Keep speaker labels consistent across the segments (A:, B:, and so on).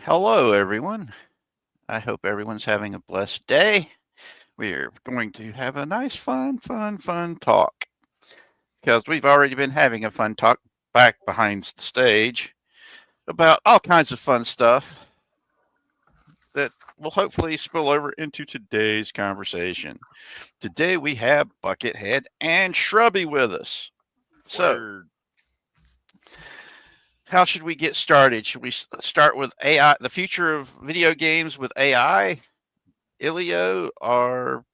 A: Hello, everyone. I hope everyone's having a blessed day. We're going to have a nice, fun talk because we've already been having a fun talk back behind the stage about all kinds of fun stuff that will hopefully spill over into today's conversation. Today we have Buckethead and Shrubby with us. So, how should we get started? Should we start with AI, the future of video games with AI, Elio, or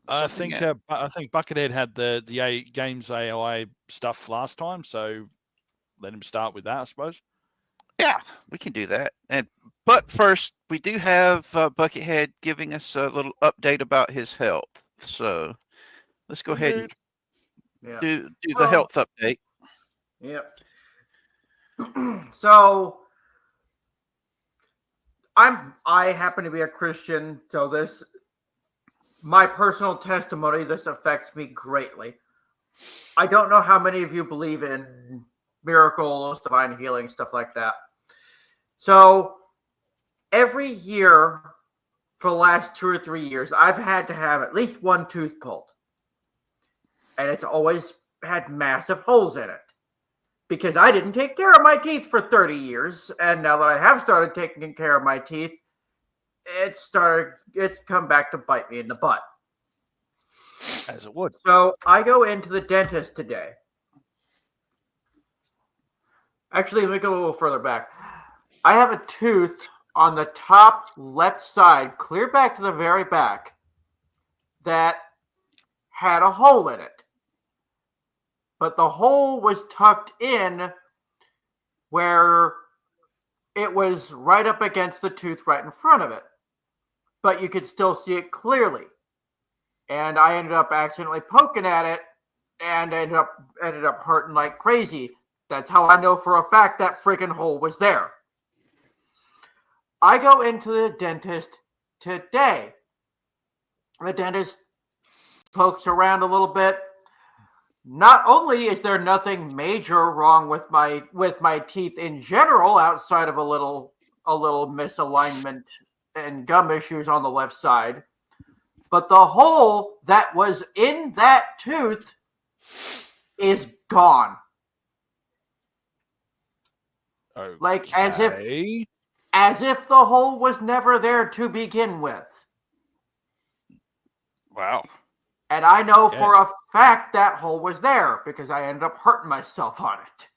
B: I think Buckethead had the games AI stuff last time, so let him start with that, I suppose.
A: Yeah, we can do that. But first, we do have Buckethead giving us a little update about his health. So let's go ahead and do the health update.
C: Yep. So I happen to be a Christian, so my personal testimony, this affects me greatly. I don't know how many of you believe in miracles, divine healing, stuff like that. So every year for the last 2 or 3 years, I've had to have at least one tooth pulled. And it's always had massive holes in it. Because I didn't take care of my teeth for 30 years, and now that I have started taking care of my teeth, it's come back to bite me in the butt.
B: As it would.
C: So I go into the dentist today. Actually, let me go a little further back. I have a tooth on the top left side, clear back to the very back, that had a hole in it. But the hole was tucked in where it was right up against the tooth right in front of it. But you could still see it clearly. And I ended up accidentally poking at it and ended up hurting like crazy. That's how I know for a fact that freaking hole was there. I go into the dentist today. The dentist pokes around a little bit. Not only is there nothing major wrong with my teeth in general, outside of a little misalignment and gum issues on the left side, but the hole that was in that tooth is gone.
B: Okay.
C: Like as if the hole was never there to begin with.
A: Wow.
C: And I know for a fact that hole was there because I ended up hurting myself on it.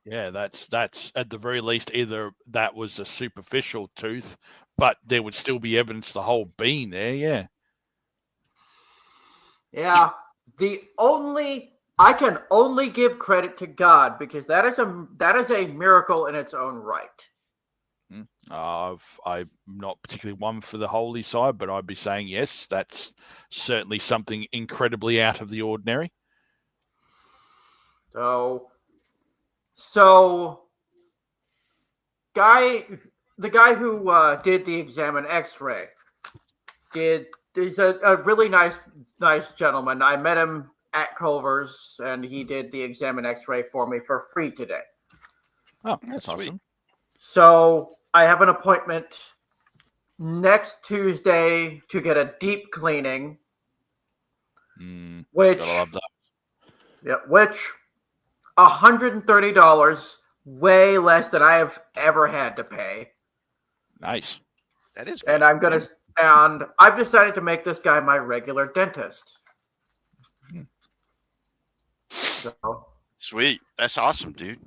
B: Yeah, that's at the very least either that was a superficial tooth, but there would still be evidence the hole being there. Yeah.
C: Yeah. I can only give credit to God because that is a miracle in its own right.
B: I'm not particularly one for the holy side, but I'd be saying yes, that's certainly something incredibly out of the ordinary.
C: So the guy who did the exam and X-ray he's a really nice gentleman. I met him at Culver's, and he did the exam and X-ray for me for free today.
B: Oh, that's awesome.
C: So I have an appointment next Tuesday to get a deep cleaning, which $130, way less than I have ever had to pay.
B: Nice.
A: That is good.
C: And I've decided to make this guy my regular dentist. So.
A: Sweet. That's awesome, dude.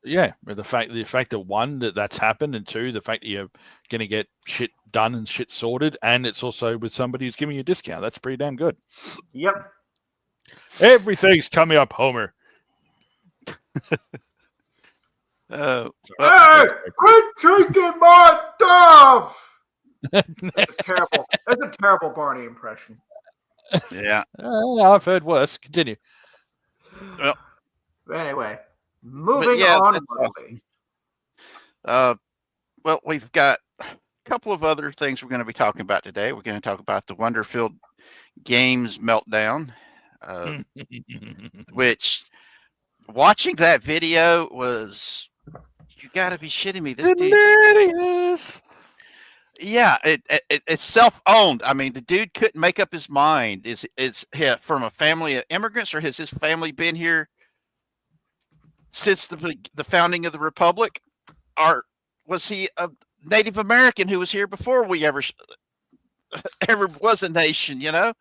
B: Yeah, the fact that one, that's happened, and two, the fact that you're going to get shit done and shit sorted, and it's also with somebody who's giving you a discount. That's pretty damn good.
C: Yep.
B: Everything's coming up, Homer.
C: Hey, quit drinking my stuff! That's a terrible Barney impression.
A: Yeah.
B: I've heard worse. Continue.
A: Well,
C: anyway. Moving on.
A: Awesome. Well, we've got a couple of other things we're going to be talking about today. We're going to talk about the Wonderfilled Games Meltdown, which watching that video was, you gotta be shitting me. This dude.
B: Hilarious.
A: Yeah, it's self-owned. I mean, the dude couldn't make up his mind. Is from a family of immigrants, or has his family been here since the founding of the republic, or was he a Native American who was here before we ever was a nation? You know,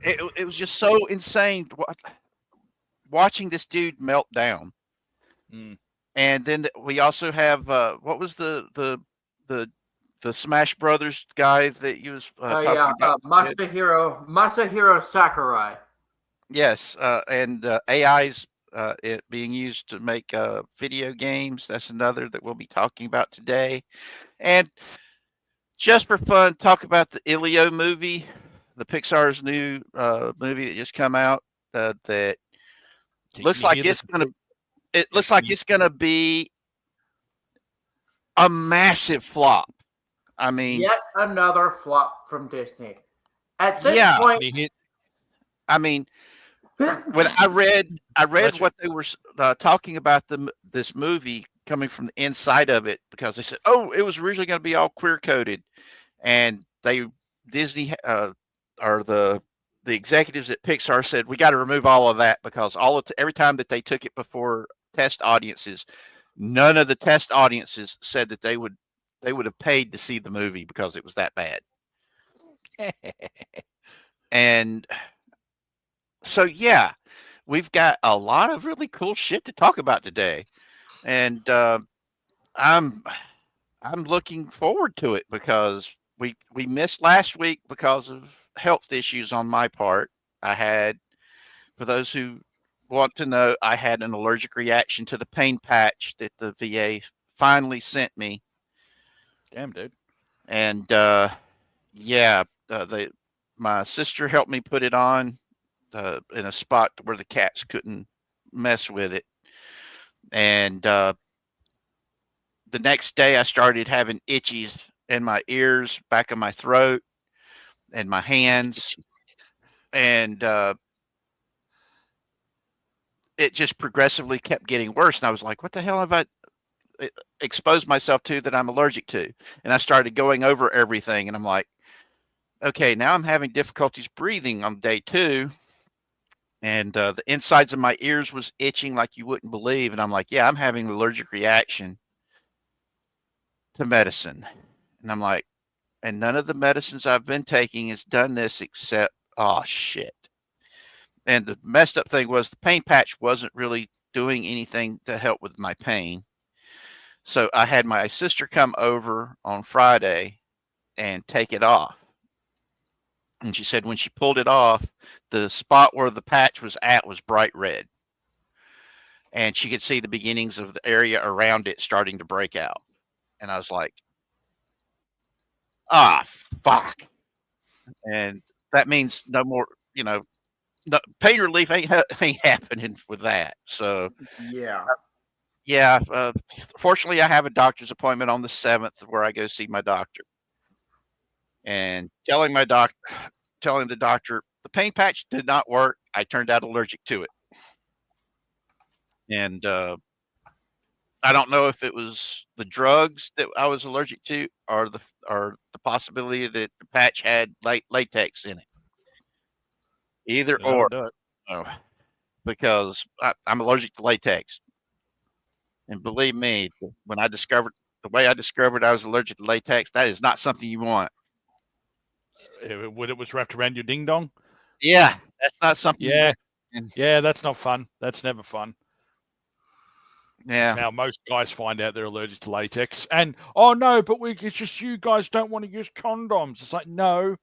A: it was just so insane watching this dude melt down.
B: Mm.
A: And then we also have what was the Smash Brothers guy that you was talking about?
C: Masahiro Sakurai.
A: Yes, and AI's it being used to make video games. That's another that we'll be talking about today. And just for fun, talk about the Elio movie, the Pixar's new movie that just come out. That looks like it's gonna. It looks like it's gonna be a massive flop. I mean,
C: yet another flop from Disney. At this point,
A: I mean, when I read what they were talking about this movie coming from the inside of it, because they said, oh, it was originally going to be all queer coded, and Disney or the executives at Pixar said we got to remove all of that because every time that they took it before test audiences, none of the test audiences said that they would have paid to see the movie because it was that bad. And so, yeah, we've got a lot of really cool shit to talk about today. And I'm looking forward to it because we missed last week because of health issues on my part. I had, for those who want to know, I had an allergic reaction to the pain patch that the VA finally sent me.
B: Damn, dude.
A: And my sister helped me put it on in a spot where the cats couldn't mess with it. And the next day I started having itchies in my ears, back of my throat, and my hands. And it just progressively kept getting worse. And I was like, what the hell have I exposed myself to that I'm allergic to? And I started going over everything. And I'm like, okay, now I'm having difficulties breathing on day 2. And the insides of my ears was itching like you wouldn't believe. And I'm like, yeah, I'm having an allergic reaction to medicine. And I'm like, and none of the medicines I've been taking has done this except, oh, shit. And the messed up thing was the pain patch wasn't really doing anything to help with my pain. So I had my sister come over on Friday and take it off. And she said when she pulled it off, the spot where the patch was at was bright red. And she could see the beginnings of the area around it starting to break out. And I was like, fuck. And that means no more, no pain relief ain't happening with that. So yeah. Fortunately, I have a doctor's appointment on the 7th where I go see my doctor. And telling the doctor the pain patch did not work. I turned out allergic to it. And I don't know if it was the drugs that I was allergic to or the possibility that the patch had latex in it. Either or. Because I'm allergic to latex. And believe me, when I discovered I was allergic to latex, that is not something you want.
B: When it was wrapped around your ding dong?
A: Yeah, that's not something.
B: Yeah. Yeah, that's not fun. That's never fun.
A: Yeah.
B: Now, most guys find out they're allergic to latex. And, oh, no, but it's just you guys don't want to use condoms. It's like, no.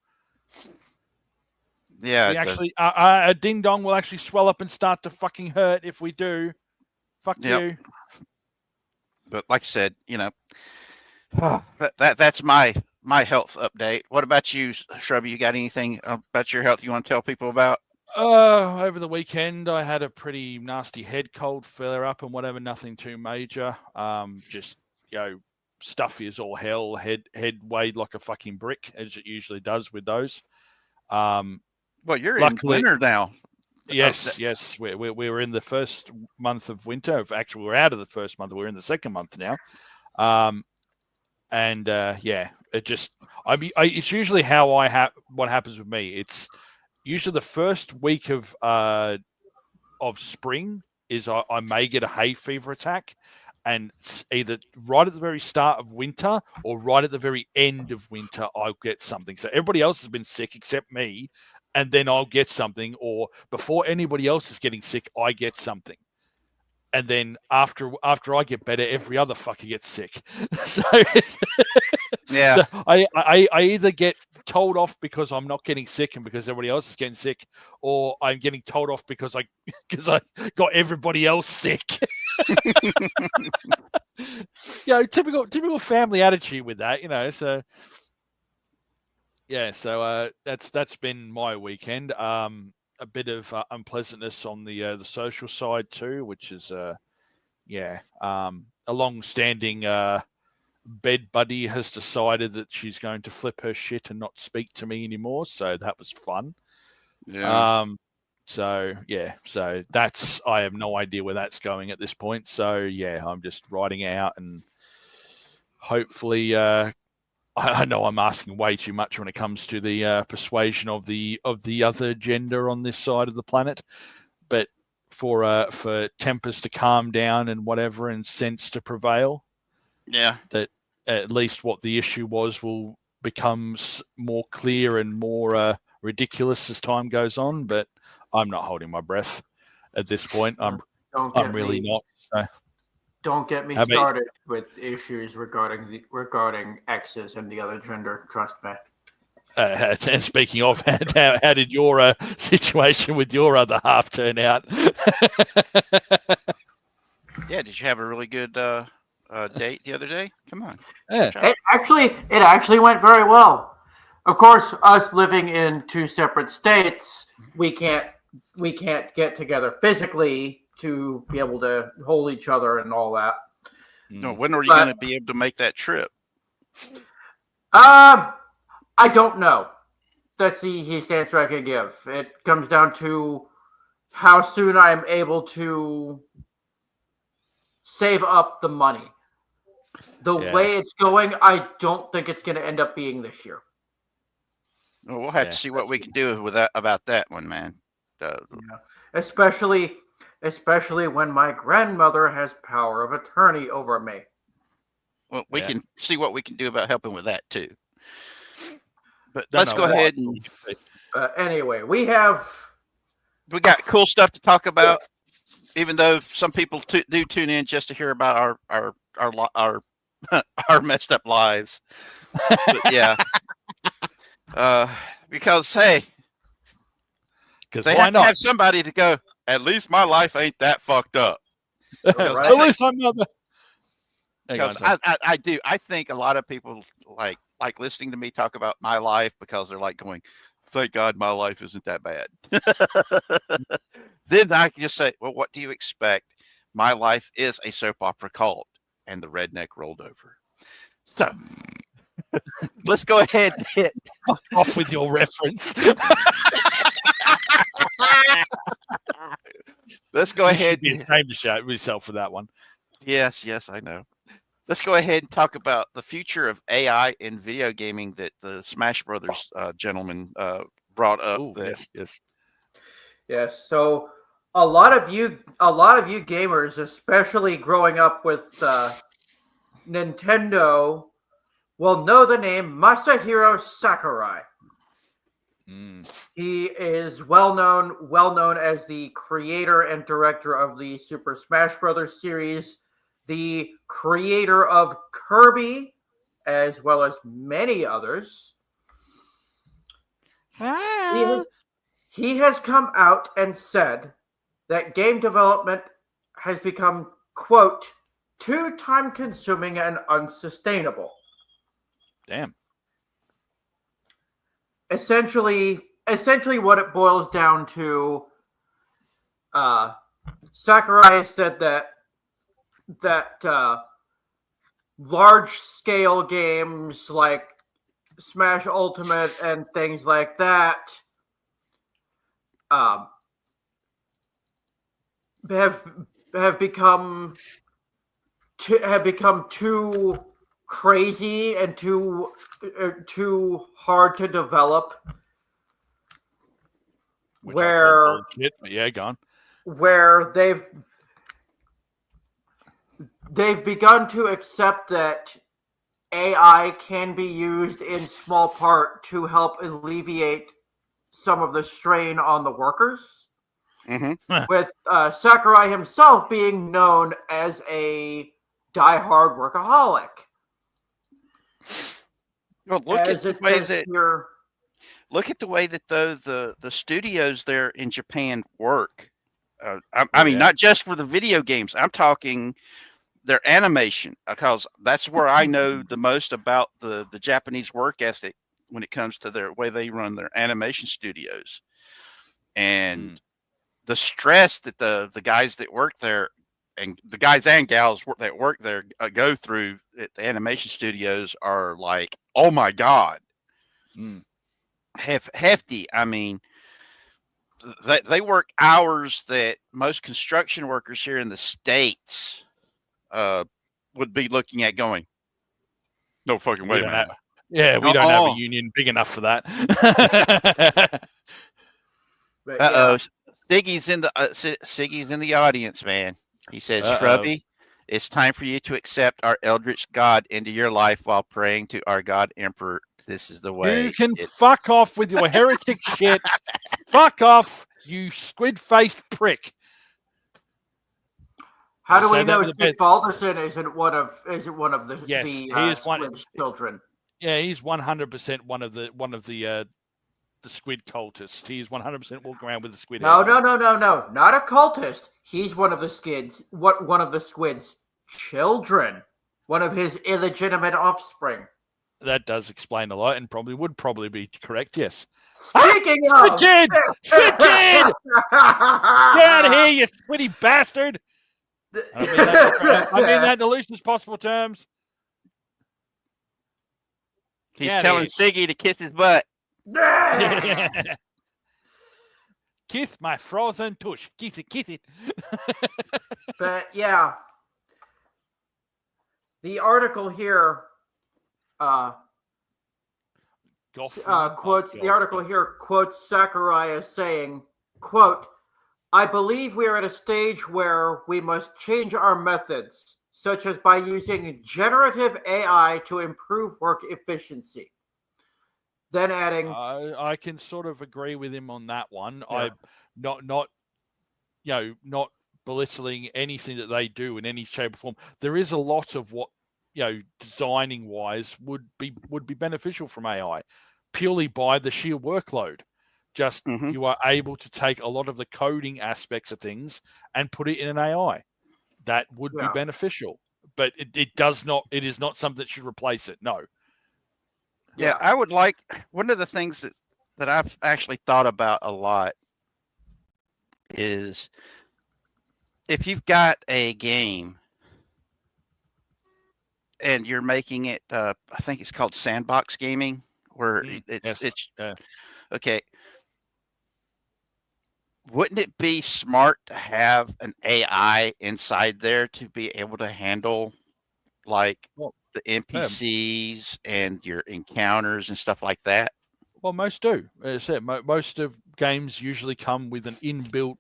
A: Yeah.
B: We actually, a ding dong will actually swell up and start to fucking hurt if we do. Fuck you.
A: But like I said, that's my health update. What about you, Shrubby? You got anything about your health you want to tell people about?
B: Over the weekend, I had a pretty nasty head cold flare up and whatever, nothing too major. Just, stuffy as all hell. Head weighed like a fucking brick, as it usually does with those.
A: Well, you're in winter now.
B: Yes. We're in the first month of winter. Actually, we're out of the first month. We're in the second month now. It just. It's usually how what happens with me. It's usually the first week of spring is I may get a hay fever attack, and it's either right at the very start of winter or right at the very end of winter I'll get something. So everybody else has been sick except me, and then I'll get something, or before anybody else is getting sick, I get something. And then after I get better, every other fucker gets sick. So,
A: Yeah.
B: so I either get told off because I'm not getting sick and because everybody else is getting sick, or I'm getting told off because I got everybody else sick. Typical family attitude with that, So yeah, so that's been my weekend. A bit of unpleasantness on the social side too, which is a long-standing bed buddy has decided that she's going to flip her shit and not speak to me anymore. So that was fun.
A: Yeah.
B: So that's, I have no idea where that's going at this point. So yeah, I'm just riding it out, and hopefully, I know I'm asking way too much when it comes to the persuasion of the other gender on this side of the planet, but for tempers to calm down and whatever, and sense to prevail, that at least what the issue was will become more clear and more ridiculous as time goes on. But I'm not holding my breath at this point. I'm really not. So.
C: Don't get me started with issues regarding exes and the other gender. Trust me.
B: And speaking of, how did your situation with your other half turn out?
A: Yeah, did you have a really good date the other day? Come on.
C: Yeah. It actually went very well. Of course, us living in two separate states, we can't get together physically to be able to hold each other and all that.
A: No, when are you going to be able to make that trip?
C: I don't know. That's the easiest answer I can give. It comes down to how soon I'm able to save up the money. The way it's going, I don't think it's going to end up being this year.
A: Well, we'll have to see what we can do about that one, man.
C: Especially when my grandmother has power of attorney over me.
A: Well, we can see what we can do about helping with that too. But let's go ahead and
C: anyway, we
A: got cool stuff to talk about. Even though some people do tune in just to hear about our messed up lives. But yeah, because hey, they have to have somebody to go. At least my life ain't that fucked up.
B: At least I'm not.
A: Because I do. I think a lot of people like listening to me talk about my life because they're like going, thank God my life isn't that bad. Then I can just say, well, what do you expect? My life is a soap opera called And the Redneck Rolled Over. So let's go ahead and hit
B: off with your reference.
A: Let's go ahead.
B: You should be ashamed to shout yourself for that one.
A: Yes, I know. Let's go ahead and talk about the future of AI in video gaming that the Smash Brothers gentleman brought up.
B: Ooh,
C: yes. So a lot of you gamers, especially growing up with Nintendo, will know the name Masahiro Sakurai. He is well known as the creator and director of the Super Smash Brothers series, the creator of Kirby, as well as many others. He has come out and said that game development has become, quote, too time-consuming and unsustainable.
B: Damn.
C: Essentially what it boils down to, Sakurai said that large-scale games like Smash Ultimate and things like that have become too crazy and too hard to develop.
B: Which I call bullshit, but yeah, go on.
C: Where they've begun to accept that AI can be used in small part to help alleviate some of the strain on the workers.
A: Mm-hmm.
C: With Sakurai himself being known as a diehard workaholic.
A: Well, look at the way that the studios there in Japan work. I mean, not just for the video games. I'm talking their animation, because that's where I know the most about the Japanese work ethic when it comes to their way they run their animation studios, and the stress that the guys that work there, and the guys and gals that work there go through at the animation studios are like, oh my God, hefty. I mean, they work hours that most construction workers here in the States would be looking at going, no fucking way, man.
B: We don't have a union big enough for that.
A: Siggy's in the audience, man. He says, Shrubby, it's time for you to accept our eldritch god into your life while praying to our god emperor. This is the way.
B: You can fuck off with your heretic shit. Fuck off, you squid-faced prick.
C: How do we know Steve Alderson isn't one of the Squid's children?
B: Yeah, he's 100% one of the squid cultists. He's 100% walking around with the squid.
C: No, not a cultist. He's one of the squid's children. One of his illegitimate offspring.
B: That does explain a lot, and would probably be correct. Yes.
C: Speaking
B: of Squid Kid, get out of here, you squiddy bastard! I mean that in the loosest possible terms.
A: He's telling Siggy to kiss his butt.
B: Kiss my frozen tush. Kiss it.
C: But yeah, the article here quotes Sakurai as saying, quote, I believe we are at a stage where we must change our methods, such as by using generative AI to improve work efficiency. Then adding,
B: I can sort of agree with him on that one.
C: Yeah.
B: I'm not belittling anything that they do in any shape or form. There is a lot of what, designing wise would be beneficial from AI, purely by the sheer workload. Just you are able to take a lot of the coding aspects of things and put it in an AI. That would be beneficial, but it is not something that should replace it. No.
A: Yeah, I would like, one of the things that I've actually thought about a lot is if you've got a game and you're making it, I think it's called sandbox gaming, where it's okay. Wouldn't it be smart to have an AI inside there to be able to handle like the NPCs and your encounters and stuff like that?
B: Well, most do. As I said, most of games usually come with an inbuilt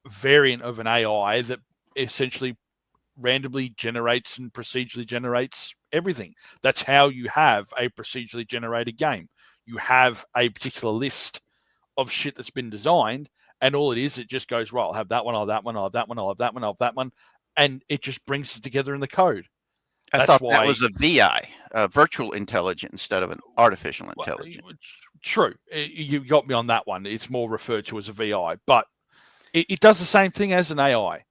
B: variant of an AI that essentially randomly generates and procedurally generates everything. That's how you have a procedurally generated game. You have a particular list of shit that's been designed, and all it is, it just goes, right, I'll have that one, I'll have that one, I'll have that one, I'll have that one, I'll have that one, and it just brings it together in the code.
A: I thought that was a VI, a virtual intelligence, instead of an artificial intelligence.
B: True. You got me on that one. It's more referred to as a VI, but it does the same thing as an AI.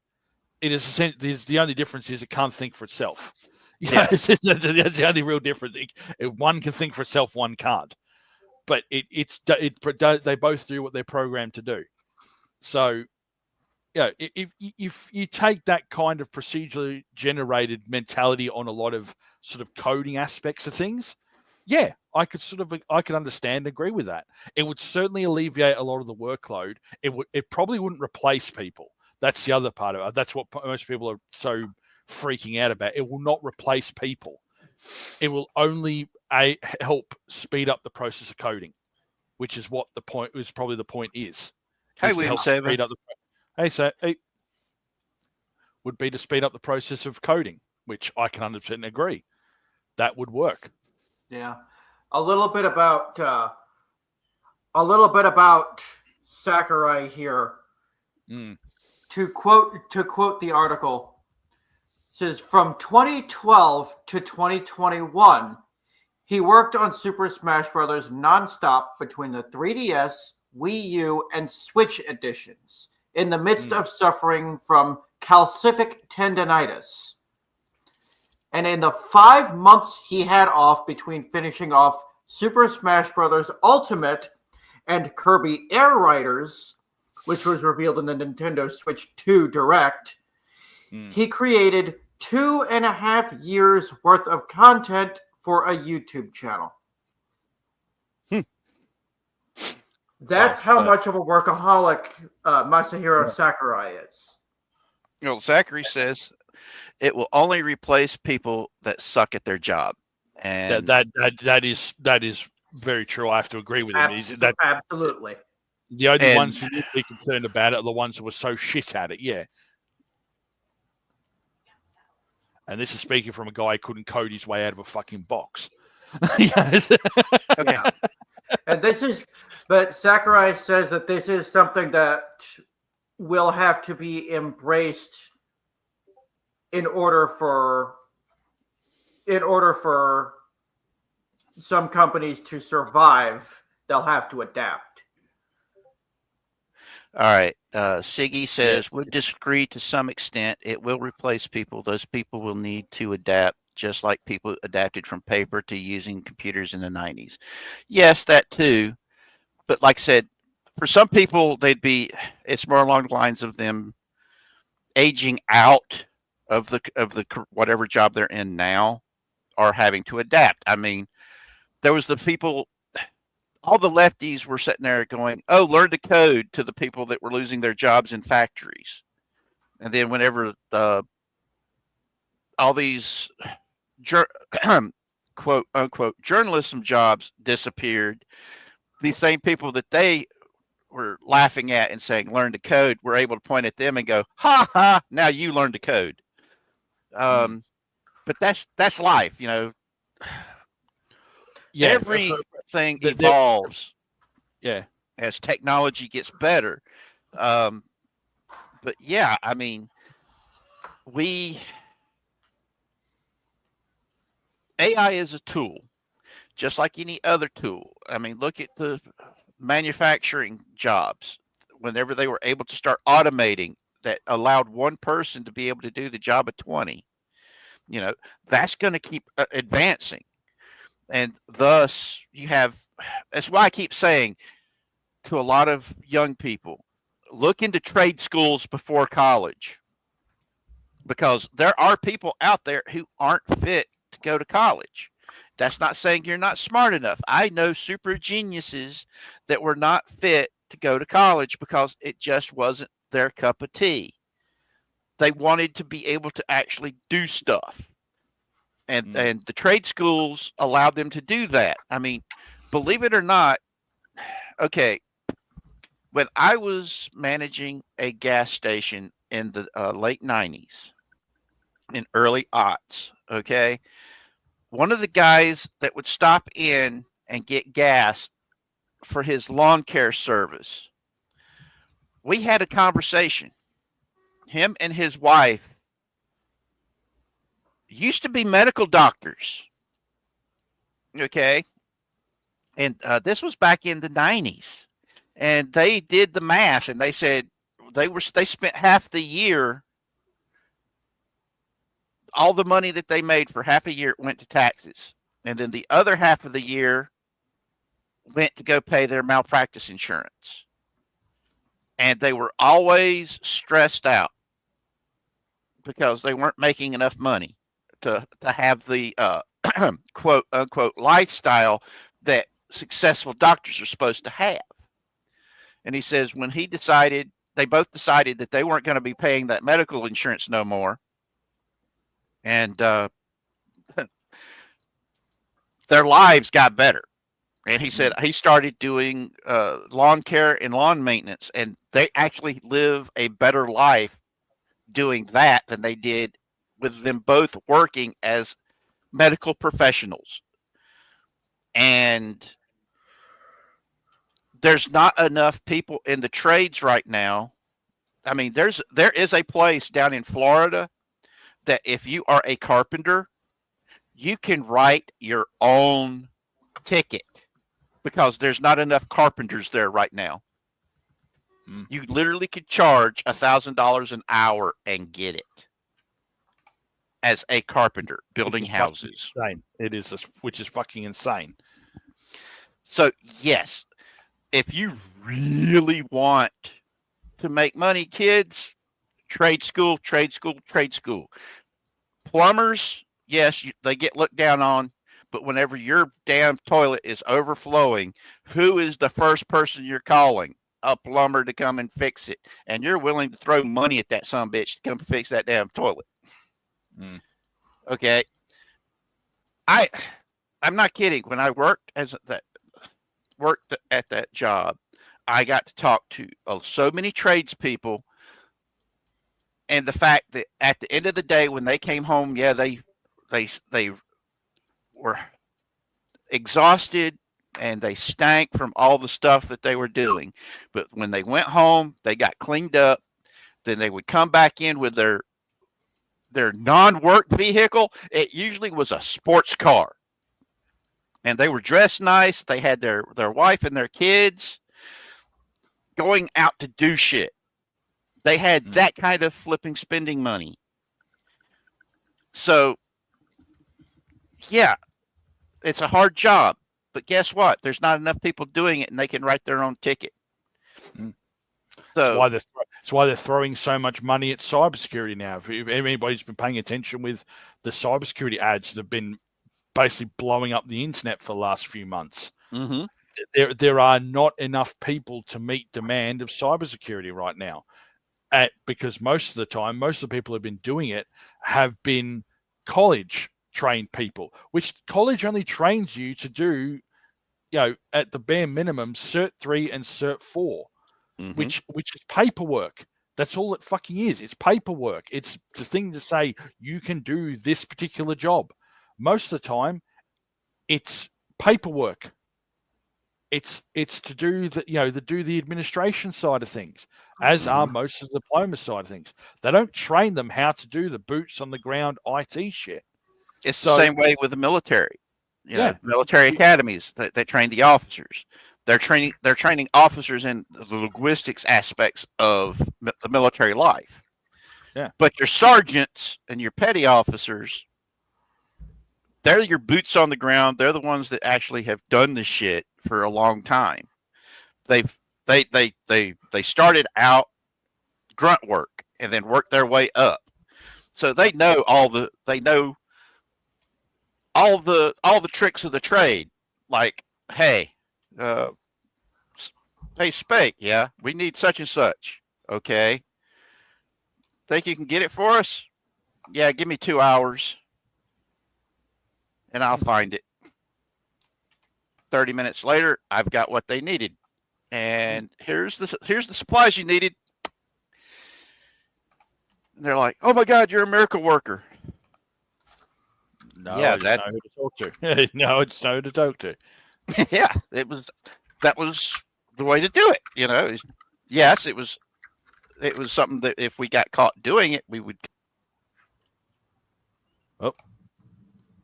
B: It is the only difference is it can't think for itself. That's the only real difference. If one can think for itself, one can't. But they both do what they're programmed to do. So, if you take that kind of procedurally generated mentality on a lot of sort of coding aspects of things, I could understand and agree with that. It would certainly alleviate a lot of the workload. It probably wouldn't replace people. That's the other part of it. That's what most people are so freaking out about. It will not replace people. It will only help speed up the process of coding, which is what the point is. Probably the point is.
A: Hey,
B: To help speed up would be to speed up the process of coding, which I can 100% agree. That would work.
C: Yeah. A little bit about Sakurai here. To quote the article, it says from 2012 to 2021, he worked on Super Smash Bros. Nonstop between the 3DS, Wii U, and Switch editions, in the midst of suffering from calcific tendinitis. And in the 5 months he had off between finishing off Super Smash Bros. Ultimate and Kirby Air Riders, which was revealed in the Nintendo Switch 2 Direct, he created 2.5 years worth of content for a YouTube channel. That's how much of a workaholic Masahiro Sakurai is.
A: Zachary says it will only replace people that suck at their job, and
B: that is very true. I have to agree with him.
C: Absolutely.
B: The only ones who would be concerned about it are the ones who are so shit at it. Yeah. And this is speaking from a guy who couldn't code his way out of a fucking box. Yes.
C: Okay. And but Sakurai says that this is something that will have to be embraced in order for some companies to survive. They'll have to adapt.
A: All right. Siggy says, would disagree to some extent. It will replace people. Those people will need to adapt, just like people adapted from paper to using computers in the 90s. Yes, that too. But like I said, for some people, it's more along the lines of them aging out of the whatever job they're in now, or having to adapt. I mean, there was the people, all the lefties were sitting there going, "Oh, learn to code," to the people that were losing their jobs in factories. And then whenever all these quote unquote journalism jobs disappeared, these same people that they were laughing at and saying learn to code were able to point at them and go, "Ha ha! Now you learn to code." But that's life, you know.
B: Yeah,
A: everything evolves.
B: Yeah,
A: as technology gets better. But yeah, I mean, AI is a tool, just like any other tool. I mean, look at the manufacturing jobs. Whenever they were able to start automating, that allowed one person to be able to do the job of 20. You know, that's going to keep advancing. And thus, that's why I keep saying to a lot of young people, look into trade schools before college. Because there are people out there who aren't fit to go to college. That's not saying you're not smart enough. I know super geniuses that were not fit to go to college because it just wasn't their cup of tea. They wanted to be able to actually do stuff. And the trade schools allowed them to do that. I mean, believe it or not, okay, when I was managing a gas station in the late 90s, in early aughts, okay, one of the guys that would stop in and get gas for his lawn care service, we had a conversation. Him and his wife used to be medical doctors, okay, and this was back in the 90s, and they did the math, and they said they spent half the year, all the money that they made for half a year went to taxes, and then the other half of the year went to go pay their malpractice insurance, and they were always stressed out because they weren't making enough money to have the quote unquote lifestyle that successful doctors are supposed to have. And he says when he decided they both decided that they weren't going to be paying that medical insurance no more, and their lives got better. And he said he started doing lawn care and lawn maintenance, and they actually live a better life doing that than they did with them both working as medical professionals. And there's not enough people in the trades right now. I mean, there is a place down in Florida that if you are a carpenter, you can write your own ticket because there's not enough carpenters there right now. You literally could charge $1,000 an hour and get it as a carpenter building houses.
B: Insane. It is, which is fucking insane.
A: So yes, if you really want to make money, kids, trade school. Plumbers, yes, they get looked down on, but whenever your damn toilet is overflowing, who is the first person you're calling? A plumber to come and fix it. And you're willing to throw money at that sumbitch to come fix that damn toilet. Okay. I'm not kidding. When I worked at that job, I got to talk to so many tradespeople, and the fact that at the end of the day, when they came home, they were exhausted and they stank from all the stuff that they were doing. But when they went home, they got cleaned up. Then they would come back in with their non-work vehicle. It usually was a sports car. And they were dressed nice. They had their wife and their kids going out to do shit. They had that kind of flipping spending money. So, yeah, it's a hard job. But guess what? There's not enough people doing it, and they can write their own ticket. So
B: that's why they're throwing so much money at cybersecurity now. If anybody's been paying attention with the cybersecurity ads that have been basically blowing up the internet for the last few months, there are not enough people to meet demand of cybersecurity right now. Because most of the time, most of the people who have been doing it have been college-trained people, which college only trains you to do, at the bare minimum, Cert 3 and Cert 4, which is paperwork. That's all it fucking is. It's paperwork. It's the thing to say you can do this particular job. Most of the time, it's paperwork. It's to do the administration side of things, as are most of the diploma side of things. They don't train them how to do the boots on the ground IT shit.
A: It's the same way with the military. Military academies they train the officers. They're training officers in the linguistics aspects of the military life.
B: Yeah.
A: But your sergeants and your petty officers, they're your boots on the ground. They're the ones that actually have done this shit for a long time. They started out grunt work and then worked their way up. So they know all the tricks of the trade. Like, hey, Spake, yeah, we need such and such. Okay. Think you can get it for us? Yeah, give me 2 hours and I'll find it. 30 minutes later, I've got what they needed. And here's the supplies you needed. And they're like, "Oh my God, you're a miracle worker."
B: No, I just know who to talk to. No, I just know who to talk to.
A: Yeah, that was the way to do it. Yes, it was something that if we got caught doing it, we would.
B: Oh,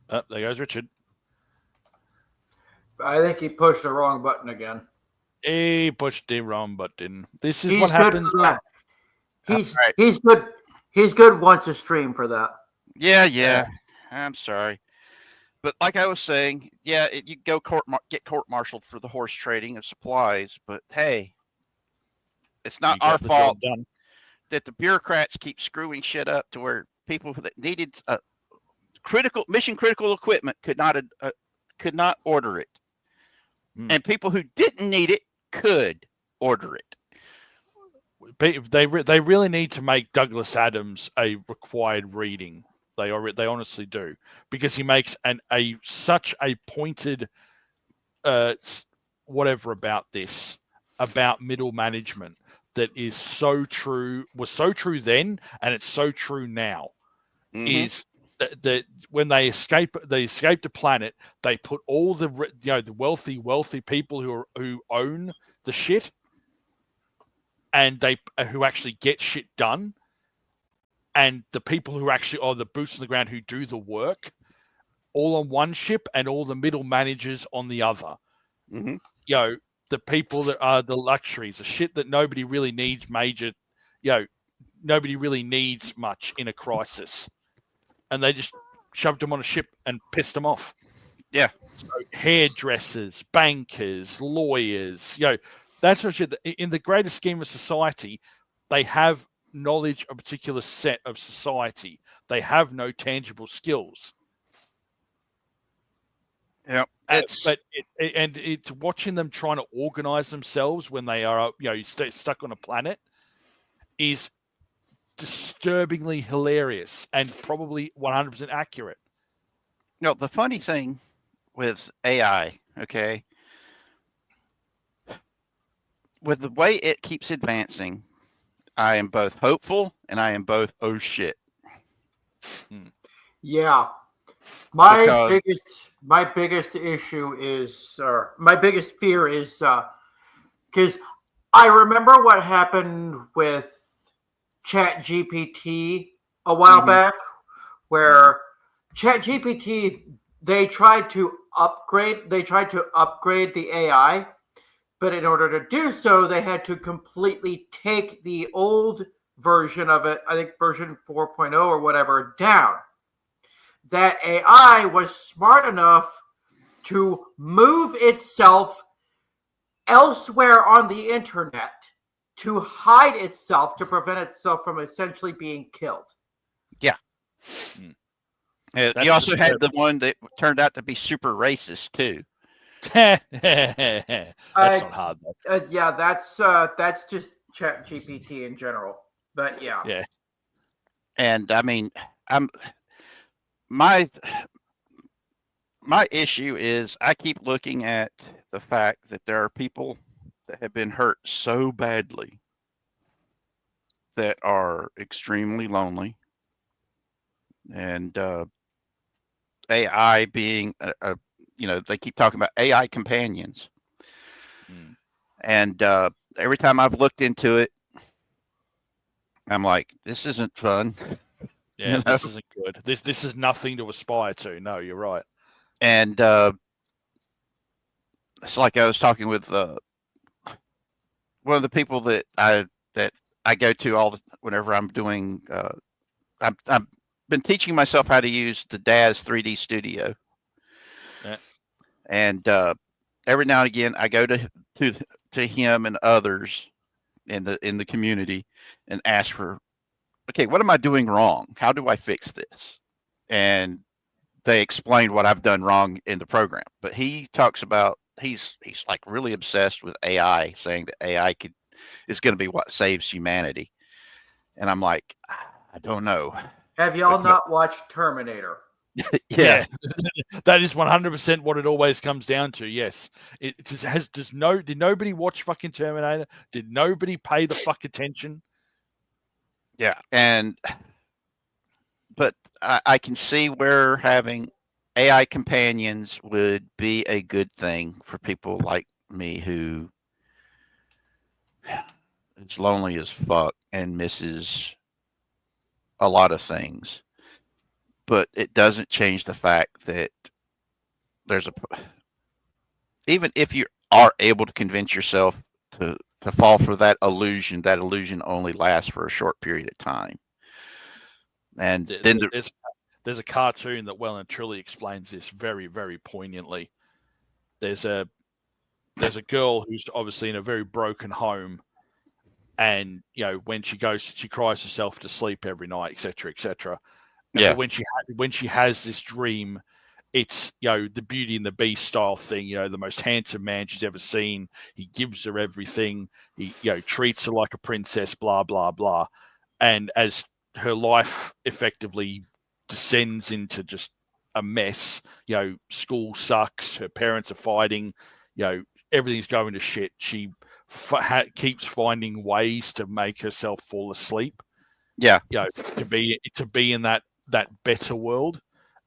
B: there goes Richard.
C: I think he pushed the wrong button again.
B: He pushed the wrong button. This is what happens.
C: He's good. He's good once a stream for that.
A: Yeah. I'm sorry. But like I was saying, you go get court-martialed for the horse trading of supplies. But hey, it's not our fault that the bureaucrats keep screwing shit up to where people that needed mission critical equipment could not order it, and people who didn't need it could order it.
B: they really need to make Douglas Adams a required reading. They honestly do, because he makes such a pointed whatever about middle management that is so true. Was so true then, and it's so true now.
A: Mhm.
B: Is that when they escape the planet, they put all the the wealthy people who own the shit, and who actually get shit done, and the people who actually are the boots on the ground who do the work, all on one ship, and all the middle managers on the other.
A: Mhm.
B: The people that are the luxuries, the shit that nobody really needs nobody really needs much in a crisis. And they just shoved them on a ship and pissed them off.
A: Yeah.
B: So hairdressers, bankers, lawyers, that's what shit. In the greater scheme of society, they have knowledge of a particular set of society. They have no tangible skills.
A: Yeah.
B: It's watching them trying to organize themselves when they are stuck on a planet is disturbingly hilarious and probably 100% accurate.
A: The funny thing with AI, okay, with the way it keeps advancing, I am both hopeful and I am both oh shit.
C: Yeah. My biggest issue is, my biggest fear is, because I remember what happened with ChatGPT a while back, where ChatGPT, they tried to upgrade the AI, but in order to do so, they had to completely take the old version of it, I think version 4.0 or whatever, down. That AI was smart enough to move itself elsewhere on the internet to hide itself, to prevent itself from essentially being killed.
A: Yeah. You also had the one that turned out to be super racist too.
B: That's not hard though.
C: Yeah, that's just ChatGPT in general. But yeah.
B: Yeah.
A: And I mean, my issue is I keep looking at the fact that there are people that have been hurt so badly that are extremely lonely, and AI being they keep talking about AI companions, and every time I've looked into it, I'm like, this isn't fun.
B: Yeah, this isn't good. This is nothing to aspire to. No, you're right.
A: And it's like I was talking with one of the people that I go to whenever I'm doing. I've been teaching myself how to use the DAZ 3D Studio, and every now and again I go to him and others in the community and ask for, okay, what am I doing wrong? How do I fix this? And they explain what I've done wrong in the program. But he talks about he's like really obsessed with AI, saying that AI is going to be what saves humanity. And I'm like, I don't know.
C: Have y'all not watched Terminator?
B: Yeah. That is 100% what it always comes down to. Yes. Did nobody watch fucking Terminator? Did nobody pay the fuck attention?
A: Yeah. But I can see where having AI companions would be a good thing for people like me who is lonely as fuck and misses a lot of things. But it doesn't change the fact that even if you are able to convince yourself to fall for that illusion only lasts for a short period of time. And then
B: there's a cartoon that well and truly explains this very, very poignantly. There's a girl who's obviously in a very broken home, and when she cries herself to sleep every night, etc., etc.
A: Yeah.
B: But when she has this dream, it's, you know, the Beauty and the Beast style thing, you know, the most handsome man she's ever seen. He gives her everything. He, you know, treats her like a princess, blah, blah, blah. And as her life effectively descends into just a mess, you know, school sucks, her parents are fighting, you know, everything's going to shit. She keeps finding ways to make herself fall asleep.
A: Yeah.
B: You know, to be in that better world,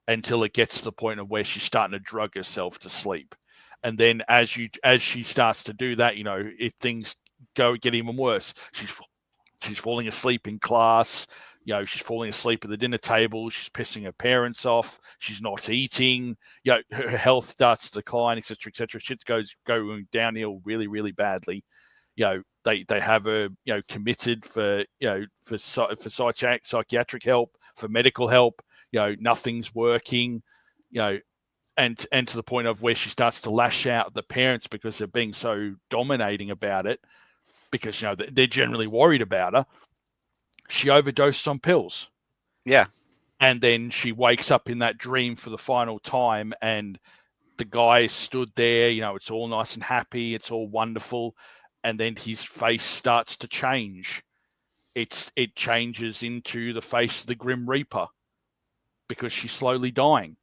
B: until it gets to the point of where she's starting to drug herself to sleep. And then as she starts to do that, you know, things get even worse. She's falling asleep in class. You know, she's falling asleep at the dinner table. She's pissing her parents off. She's not eating. You know, her health starts to decline, etc., etc. Shit goes going downhill really, really badly. You know, they have her, you know, committed for, you know, for psychiatric help, for medical help. You know, nothing's working. You know, and to the point of where she starts to lash out at the parents because they're being so dominating about it, because, you know, they're generally worried about her. She overdosed on pills.
A: Yeah.
B: And then she wakes up in that dream for the final time, and the guy stood there, you know, it's all nice and happy, it's all wonderful, and then his face starts to change. It changes into the face of the Grim Reaper because she's slowly dying.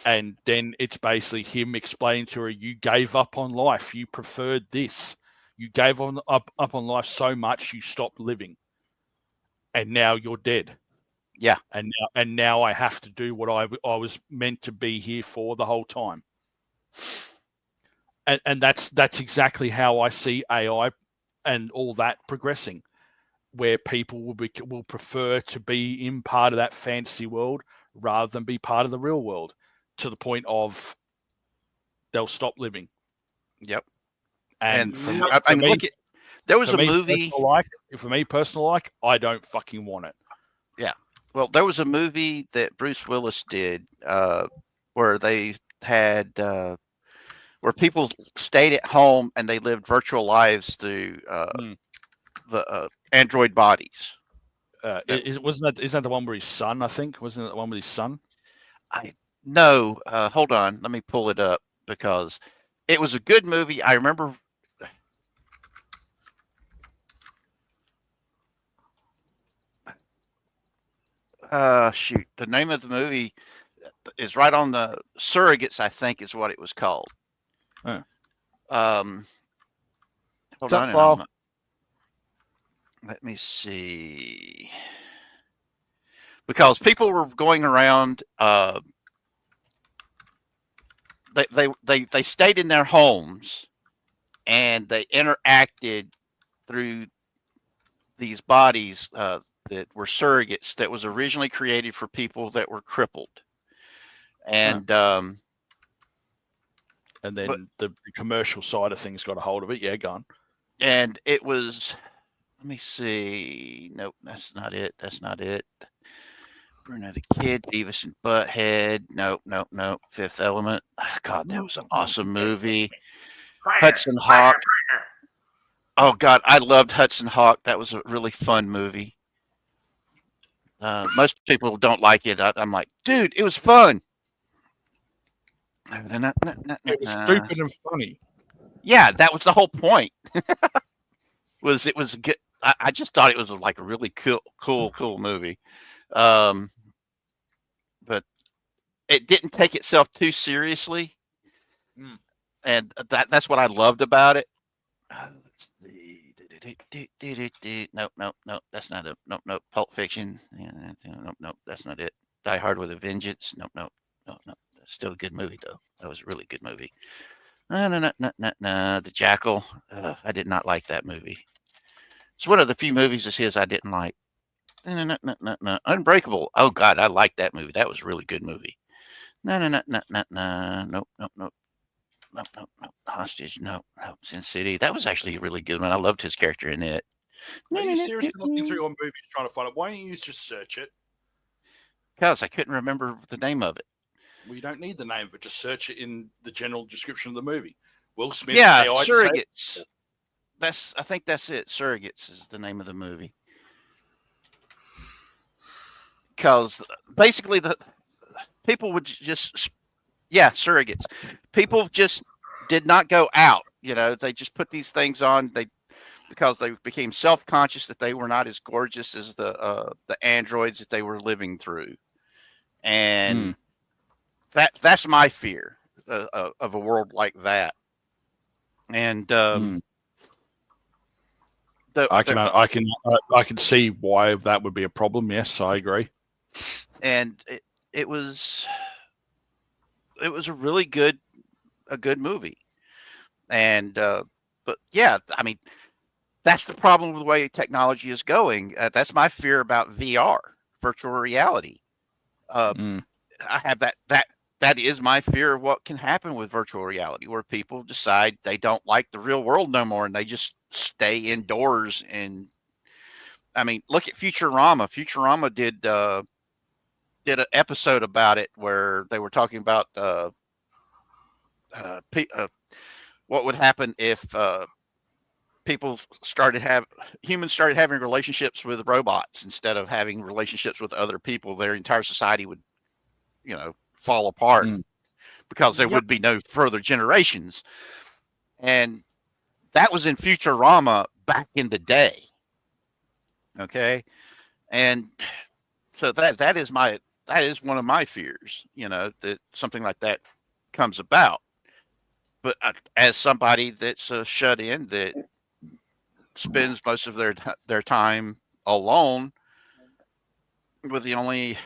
B: And then it's basically him explaining to her, you gave up on life, you preferred this. You gave up on life so much you stopped living. And now you're dead.
A: Yeah.
B: And now I have to do what I was meant to be here for the whole time. And that's exactly how I see AI and all that progressing, where people will prefer to be in part of that fantasy world rather than be part of the real world, to the point of they'll stop living.
A: Yep.
B: And
A: for me, look at, there was a movie.
B: For me, personal, I don't fucking want it.
A: Yeah. Well, there was a movie that Bruce Willis did where they had where people stayed at home and they lived virtual lives through the android bodies.
B: Isn't that the one where his son? I think wasn't it the one with his son?
A: No. Hold on, let me pull it up because it was a good movie. I remember. Shoot, the name of the movie is right on the Surrogates, I think is what it was called.
B: Huh.
A: Hold on. Let me see. Because people were going around, they stayed in their homes and they interacted through these bodies that were surrogates that was originally created for people that were crippled. And
B: and then the commercial side of things got a hold of it. Yeah, gone.
A: And it was, let me see. Nope, that's not it. Brunette Kid, Beavis and Butthead. Nope. Fifth Element. Oh, God, that was an awesome movie. Hudson Hawk. Oh, God, I loved Hudson Hawk. That was a really fun movie. Most people don't like it. I'm like, dude, it was fun.
B: It was stupid and funny.
A: Yeah, that was the whole point. It was good. I just thought it was like a really cool movie. But it didn't take itself too seriously. And that's what I loved about it. Let's see. Nope. That's not it. Nope. Pulp Fiction. Nope. That's not it. Die Hard with a Vengeance. Nope. That's still a good movie though. That was a really good movie. No. The Jackal. I did not like that movie. It's one of the few movies of his I didn't like. No. Unbreakable. Oh God, I liked that movie. That was a really good movie. No. Nope. Hostage. Nope. Sin City. That was actually a really good one. I loved his character in it.
B: Are you seriously looking through your movies trying to find it? Why don't you just search it?
A: Because I couldn't remember the name of it.
B: Well, you don't need the name of it. Just search it in the general description of the movie. Will Smith.
A: Yeah,
B: AI
A: Surrogates. I think that's it. Surrogates is the name of the movie. Because basically people would just, yeah, surrogates. People just did not go out. They just put these things on. Because they became self-conscious that they were not as gorgeous as the androids that they were living through, and that's my fear of a world like that. And
B: I can see why that would be a problem. Yes, I agree.
A: And it was a really good movie. And but yeah, I mean, that's the problem with the way technology is going. That's my fear about VR, virtual reality. I have that is my fear of what can happen with virtual reality, where people decide they don't like the real world no more and they just stay indoors. And I mean, look at Futurama. Futurama did an episode about it where they were talking about what would happen if humans started having relationships with robots instead of having relationships with other people. Their entire society would, fall apart because there would be no further generations. And that was in Futurama back in the day. Okay. And so that is one of my fears, that something like that comes about. But as somebody that's shut in, that spends most of their time alone, with the only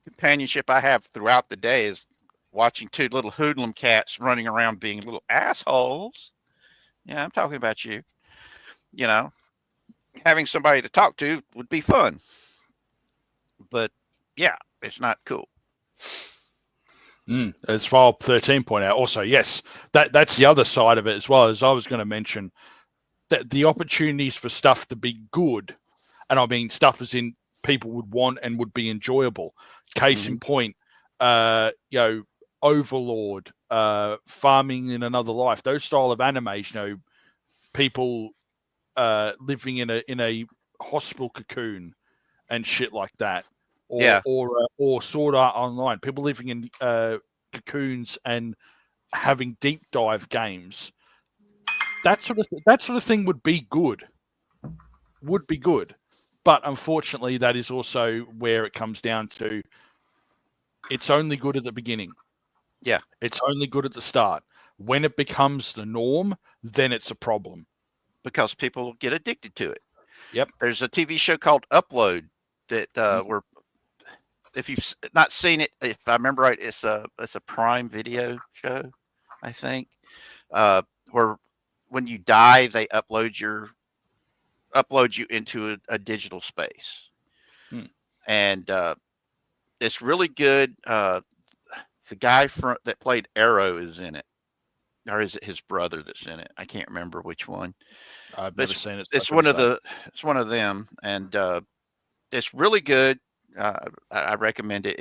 A: companionship I have throughout the day is watching two little hoodlum cats running around being little assholes. Yeah, I'm talking about you. Having somebody to talk to would be fun. But yeah, it's not cool.
B: As File 13 pointed out, also, yes, that's the other side of it as well. As I was going to mention, that the opportunities for stuff to be good, and I mean stuff as in people would want and would be enjoyable. Case in point, Overlord, Farming in Another Life, those style of animation, people living in a hospital cocoon and shit like that. Or Sword Art Online, people living in cocoons and having deep dive games. That sort of thing would be good. But unfortunately, that is also where it comes down to. It's only good at the beginning.
A: Yeah,
B: it's only good at the start. When it becomes the norm, then it's a problem.
A: Because people get addicted to it.
B: Yep.
A: There's a TV show called Upload that where, if you've not seen it, if I remember right, it's a Prime Video show, I think, where when you die, they upload you into a digital space. And it's really good. The guy that played Arrow is in it, or is it his brother that's in it? I can't remember which one.
B: I've never seen it.
A: It's one of them, and it's really good. I recommend it.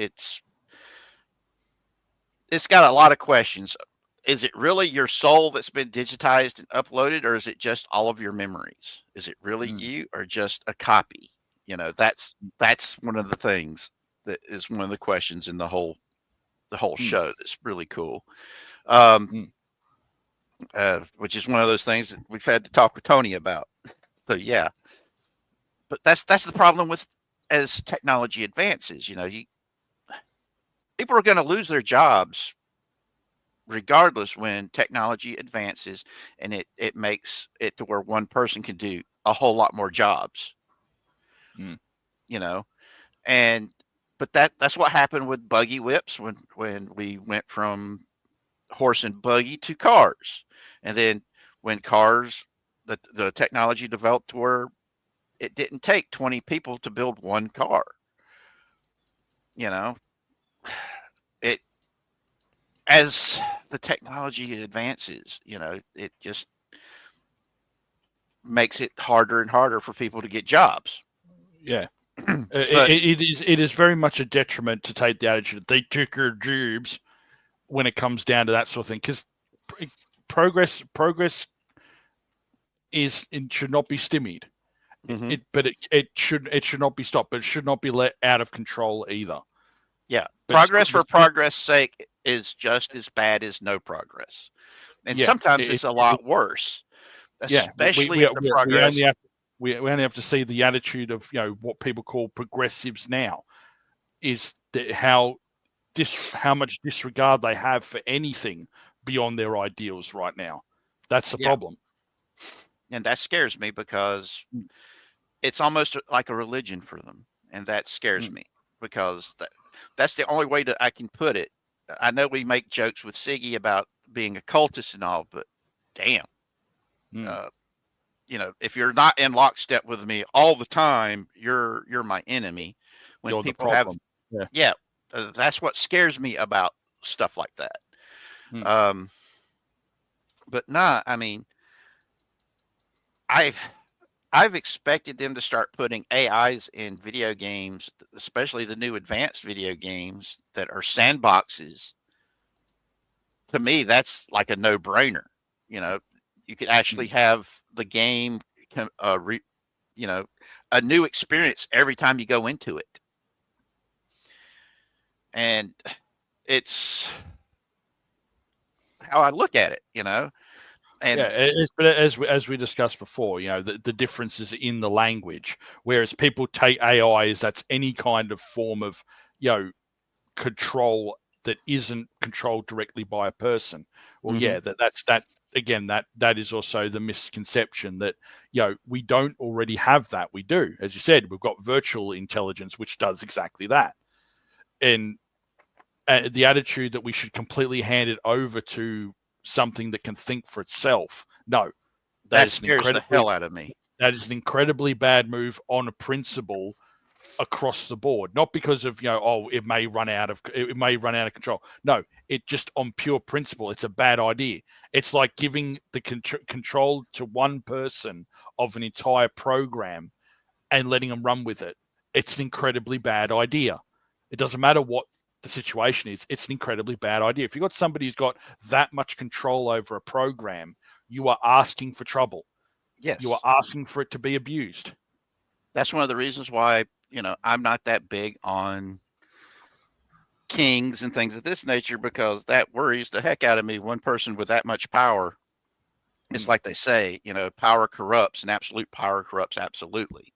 A: It's got a lot of questions. Is it really your soul that's been digitized and uploaded, or is it just all of your memories? Is it really you, or just a copy? That's one of the things that is one of the questions in the whole show. That's really cool. Which is one of those things that we've had to talk with Tony about. So yeah, but that's the problem with as technology advances. People are going to lose their jobs regardless when technology advances, and it makes it to where one person can do a whole lot more jobs. But that's what happened with buggy whips when we went from horse and buggy to cars. And then when cars, the technology developed to where it didn't take 20 people to build one car. It, as the technology advances, it just makes it harder and harder for people to get jobs.
B: Yeah. It is very much a detriment to take the attitude they took your jobs when it comes down to that sort of thing, because progress should not be stymied. But it should not be stopped, but it should not be let out of control either.
A: Yeah,
B: But
A: progress for
B: but
A: progress' sake is just as bad as no progress, and
B: yeah,
A: sometimes it's a lot worse,
B: yeah.
A: especially if the
B: We only
A: progress.
B: have we only have to see the attitude of what people call progressives now, is that how much disregard they have for anything beyond their ideals right now. That's the
A: Yeah,
B: problem.
A: and that scares me because
B: Mm.
A: it's almost like a religion for them, and that scares
B: Mm.
A: me because that's the only way that I can put it. I know we make jokes with Siggy about being a cultist and all, but damn,
B: Mm.
A: uh, if you're not in lockstep with me all the time, you're my enemy. When
B: You're the
A: people have,
B: problem. Yeah.
A: yeah, that's what scares me about stuff like that.
B: Mm.
A: But nah, I mean, I I've expected them to start putting AIs in video games, especially the new advanced video games that are sandboxes. To me, that's like a no-brainer. You know, you could actually
B: Mm.
A: have the game, you know, a new experience every time you go into it, and it's how I look at it.
B: Yeah,
A: And
B: but as we discussed before, the difference is in the language. Whereas people take AI as that's any kind of form of control that isn't controlled directly by a person. Well,
A: mhm,
B: yeah, that's that again. That is also the misconception that we don't already have that. We do, as you said, we've got virtual intelligence which does exactly that, and the attitude that we should completely hand it over to something that can think for itself. No, that
A: that
B: is an
A: scares the
B: incredibly
A: hell out of me.
B: bad move on a principle across the board. Not because of it may run out of control. No, it just on pure principle, it's a bad idea. It's like giving the control to one person of an entire program and letting them run with it. It's an incredibly bad idea. It doesn't matter what the situation is. It's an incredibly bad idea. If you've got somebody who's got that much control over a program, you are asking for trouble. You are
A: Yes,
B: asking for it to be abused.
A: that's one of the reasons why I'm not that big on kings and things of this nature because that worries the heck out of me. One person with that much power, it's
B: Mm.
A: like they say, power corrupts, and absolute power corrupts absolutely.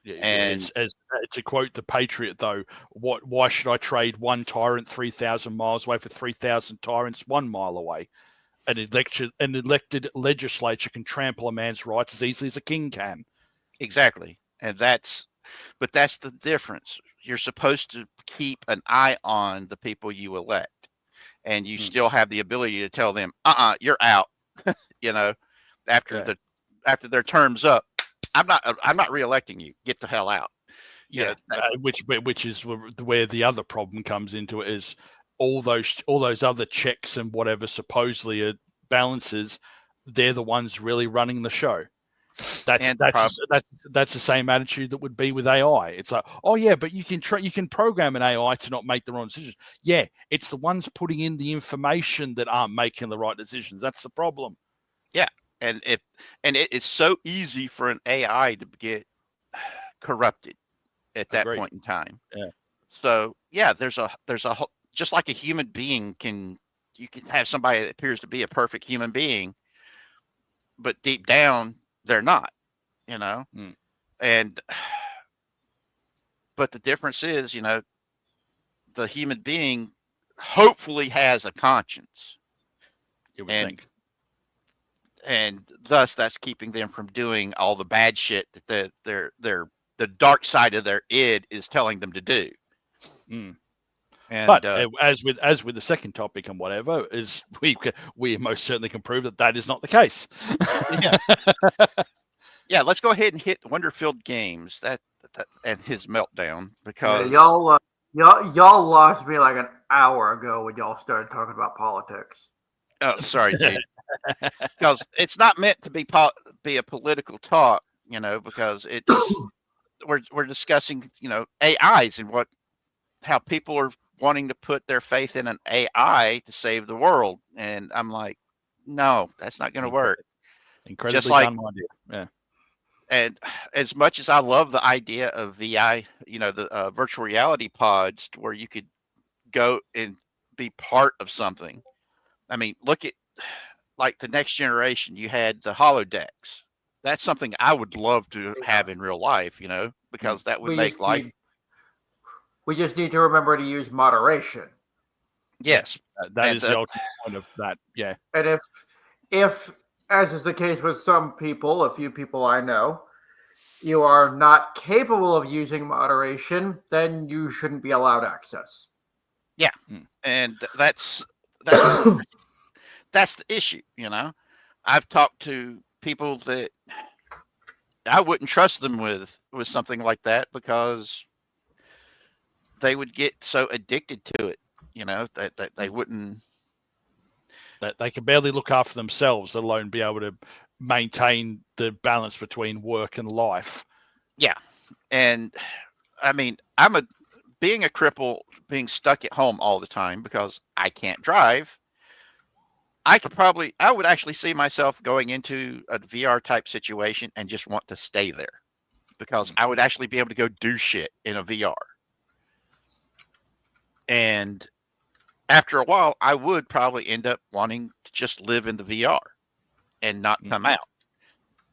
B: Yeah,
A: And
B: as to quote the Patriot, though, why should I trade one tyrant 3,000 miles away for 3,000 tyrants 1 mile away? An elected legislature can trample a man's rights as easily as a king can.
A: exactly, but that's the difference. You're supposed to keep an eye on the people you elect, and you
B: Mm.
A: still have the ability to tell them, you're out. you know, after
B: Yeah.
A: their term's up, I'm not reelecting you. Get the hell out.
B: Yeah, which is where the other problem comes into it is all those other checks and whatever supposedly are balances. They're the ones really running the show. That's
A: And
B: that's the same attitude that would be with AI. It's like, oh yeah, but you can program an AI to not make the wrong decisions. Yeah, it's the ones putting in the information that aren't making the right decisions. That's the problem.
A: yeah, and it is so easy for an AI to get corrupted at that
B: Agreed.
A: point in time.
B: Yeah.
A: So yeah, there's a just like a human being you can have somebody that appears to be a perfect human being, but deep down they're not, you know.
B: Mm.
A: And but the difference is, the human being hopefully has a conscience,
B: You would
A: and
B: think.
A: thus that's keeping them from doing all the bad shit that the dark side of their id is telling them to do.
B: Mm.
A: And
B: But as with the second topic and whatever, is we most certainly can prove that is not the case.
A: yeah, yeah, let's go ahead and hit Wonderfilled Games that and his meltdown
C: Yeah,
A: because
C: y'all lost me like an hour ago when y'all started talking about politics.
A: oh, sorry, dude, because it's not meant to be a political talk, because we're discussing AIs and how people are wanting to put their faith in an AI to save the world, and I'm like, no, that's not going to work. Just
B: Incredibly
A: like
B: dumb idea. Yeah.
A: And as much as I love the idea of VI, the virtual reality pods to where you could go and be part of something. I mean, look at like the next generation. You had the holodecks. That's something I would love to have in real life, because that would make life.
C: We just need to remember to use moderation.
A: Yes,
B: that is the ultimate point of that. Yeah.
C: And if, as is the case with some people, a few people I know, you are not capable of using moderation, then you shouldn't be allowed access.
A: Yeah, and that's the issue. I've talked to people that I wouldn't trust them with something like that because they would get so addicted to it, that they wouldn't.
B: That they can barely look after themselves, let alone be able to maintain the balance between work and life.
A: Yeah, and I mean, being a cripple, being stuck at home all the time because I can't drive. I would actually see myself going into a VR type situation and just want to stay there because I would actually be able to go do shit in a VR. And after a while, I would probably end up wanting to just live in the VR and not come out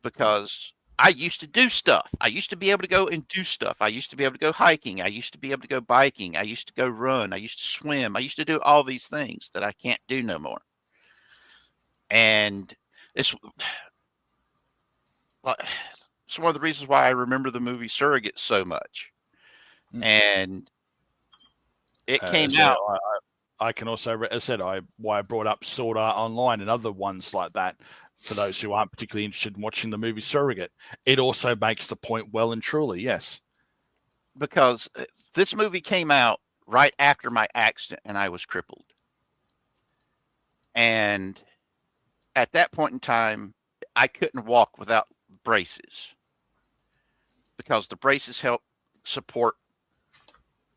A: because I used to do stuff. I used to be able to go and do stuff. I used to be able to go hiking. I used to be able to go biking. I used to go run. I used to swim. I used to do all these things that I can't do no more. And it's one of the reasons why I remember the movie Surrogate so much. And it came out.
B: I can also, as I said, why I brought up Sword Art Online and other ones like that. For those who aren't particularly interested in watching the movie Surrogate, it also makes the point well and truly, yes.
A: Because this movie came out right after my accident and I was crippled. And at that point in time, I couldn't walk without braces because the braces help support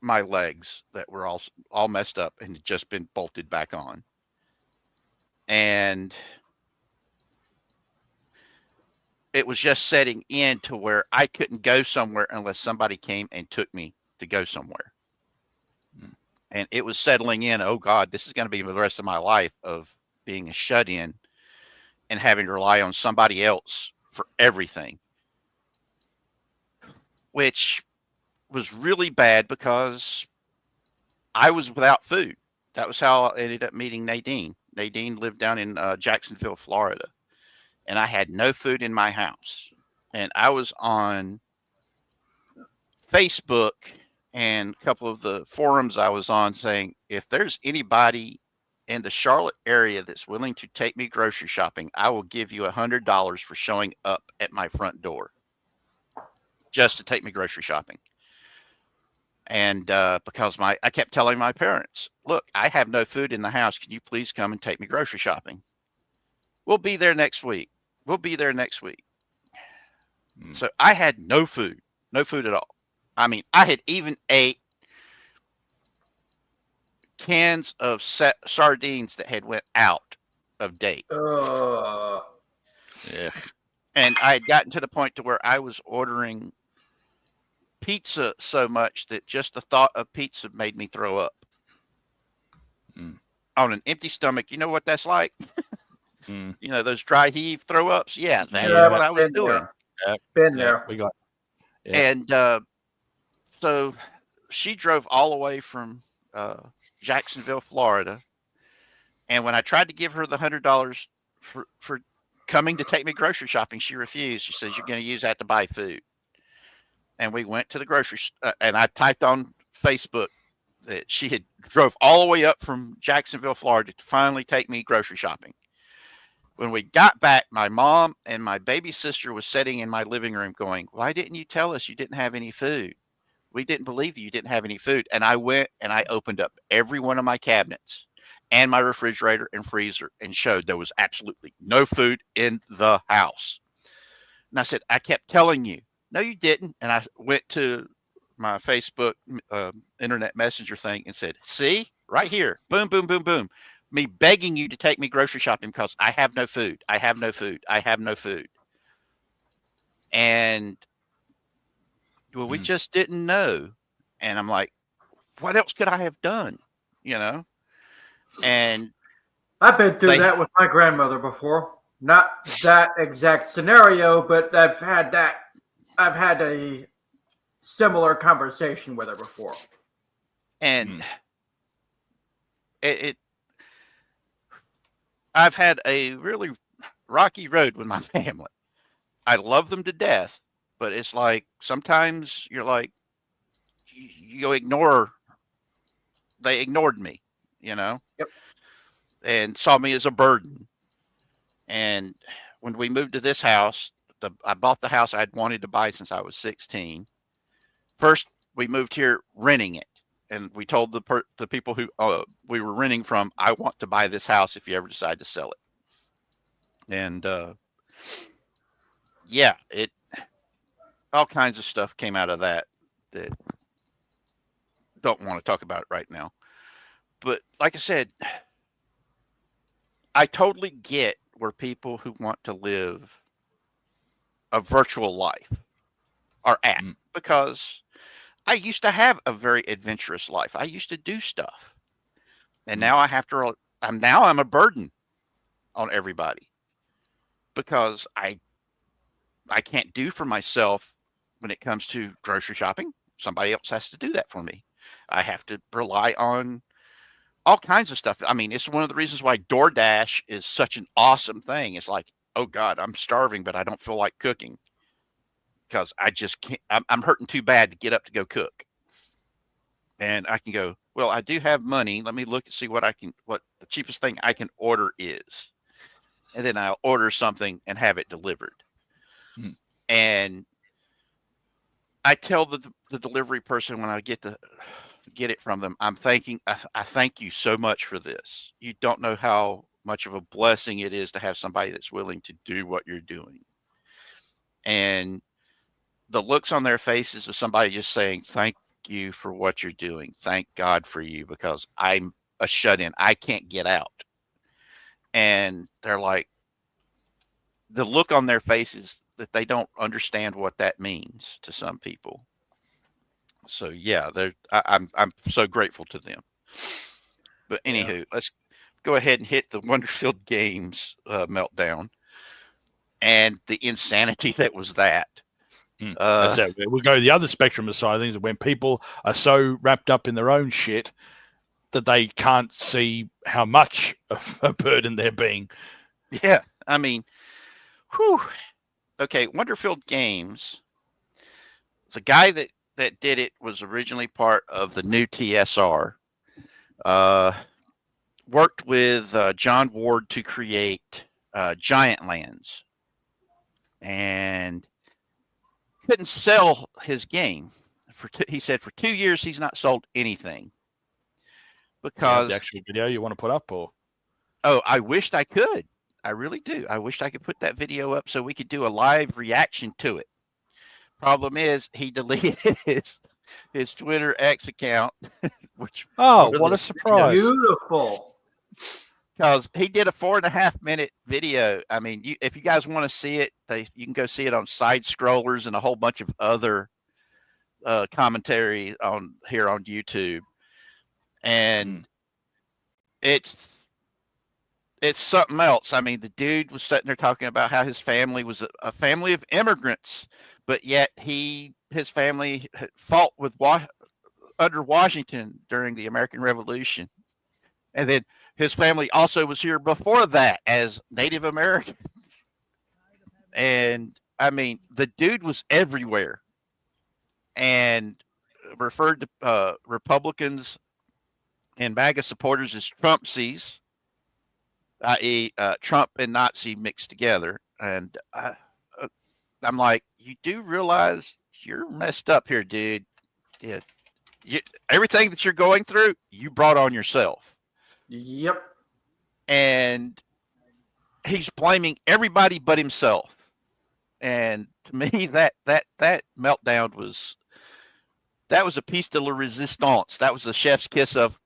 A: my legs that were all messed up and had just been bolted back on. And it was just setting in to where I couldn't go somewhere unless somebody came and took me to go somewhere. And it was settling in, oh God, this is going to be the rest of my life of being a shut-in and having to rely on somebody else for everything, which was really bad because I was without food. That was how I ended up meeting Nadine. Nadine lived down in Jacksonville, Florida, and I had no food in my house. And I was on Facebook and a couple of the forums I was on saying, if there's anybody in the Charlotte area that's willing to take me grocery shopping, I will give you $100 for showing up at my front door just to take me grocery shopping. And because I kept telling my parents, look, I have no food in the house. Can you please come and take me grocery shopping? We'll be there next week. We'll be there next week. So I had no food at all. I mean, I had even ate cans of sardines that had went out of date.
B: Yeah.
A: And I had gotten to the point to where I was ordering pizza so much that just the thought of pizza made me throw up. On an empty stomach, you know what that's like? You know, those dry heave throw ups? Yeah, that is what I was doing.
C: Been there.
B: We got.
A: And so she drove all the way from Jacksonville, Florida. And when I tried to give her the $100 for coming to take me grocery shopping, she refused. She says, you're going to use that to buy food. And we went to the grocery and I typed on Facebook that she had drove all the way up from Jacksonville, Florida to finally take me grocery shopping. When we got back, my mom and my baby sister was sitting in my living room going, why didn't you tell us you didn't have any food? We didn't believe that you didn't have any food. And I went and I opened up every one of my cabinets and my refrigerator and freezer and showed there was absolutely no food in the house. And I said, I kept telling you. No, you didn't. And I went to my Facebook internet messenger thing and said, see, right here, boom, boom, boom, boom. Me begging you to take me grocery shopping because I have no food. I have no food. I have no food. And well, we just didn't know. And I'm like, what else could I have done? You know? And
C: I've been through that with my grandmother before. Not that exact scenario, but I've had a similar conversation with her before.
A: And I've had a really rocky road with my family. I love them to death, but it's like sometimes you're like, you ignore, they ignored me, you know?
C: Yep.
A: And saw me as a burden. And when we moved to this house, I bought the house I'd wanted to buy since I was 16. First, we moved here renting it. And we told the people who we were renting from, I want to buy this house if you ever decide to sell it. And yeah, all kinds of stuff came out of that don't want to talk about it right now. But like I said, I totally get where people who want to live a virtual life are at, because I used to have a very adventurous life. I used to do stuff. And now I'm a burden on everybody, because I can't do for myself when it comes to grocery shopping. Somebody else has to do that for me. I have to rely on all kinds of stuff. I mean, it's one of the reasons why DoorDash is such an awesome thing. It's like, oh God, I'm starving, but I don't feel like cooking because I just can't. I'm hurting too bad to get up to go cook. And I can go, well, I do have money. Let me look and see what the cheapest thing I can order is. And then I'll order something and have it delivered. And I tell the delivery person when I get it from them, I thank you so much for this. You don't know how much of a blessing it is to have somebody that's willing to do what you're doing. And the looks on their faces of somebody just saying, thank you for what you're doing. Thank God for you, because I'm a shut-in. I can't get out. And they're like, the look on their faces that they don't understand what that means to some people. So yeah, I'm so grateful to them. But anywho, let's go ahead and hit the Wonderfilled Games meltdown and the insanity that was that.
B: We'll go to the other spectrum of side of things, when people are so wrapped up in their own shit that they can't see how much of a burden they're being.
A: Yeah, I mean, whew. Okay, Wonderfilled Games. The guy that did it was originally part of the new TSR. Worked with John Ward to create Giant Lands, and couldn't sell his game. He said for 2 years he's not sold anything because
B: the actual video you want to put up, or
A: I wished I could. I really do. I wished I could put that video up so we could do a live reaction to it. Problem is, he deleted his Twitter X account.
B: What a surprise!
C: Beautiful.
A: Because he did a 4.5-minute video. I mean, if you guys want to see it, you can go see it on Side Scrollers and a whole bunch of other commentary on YouTube. And it's something else. I mean, the dude was sitting there talking about how his family was a family of immigrants, but yet his family fought under Washington during the American Revolution. And then his family also was here before that as Native Americans. And I mean, the dude was everywhere and referred to Republicans and MAGA supporters as Trumpsies, i.e. Trump and Nazi mixed together. And I'm like, you do realize you're messed up here, dude. Yeah. Everything that you're going through, you brought on yourself.
C: Yep.
A: And he's blaming everybody but himself. And to me, that meltdown was a piece de la resistance. That was the chef's kiss of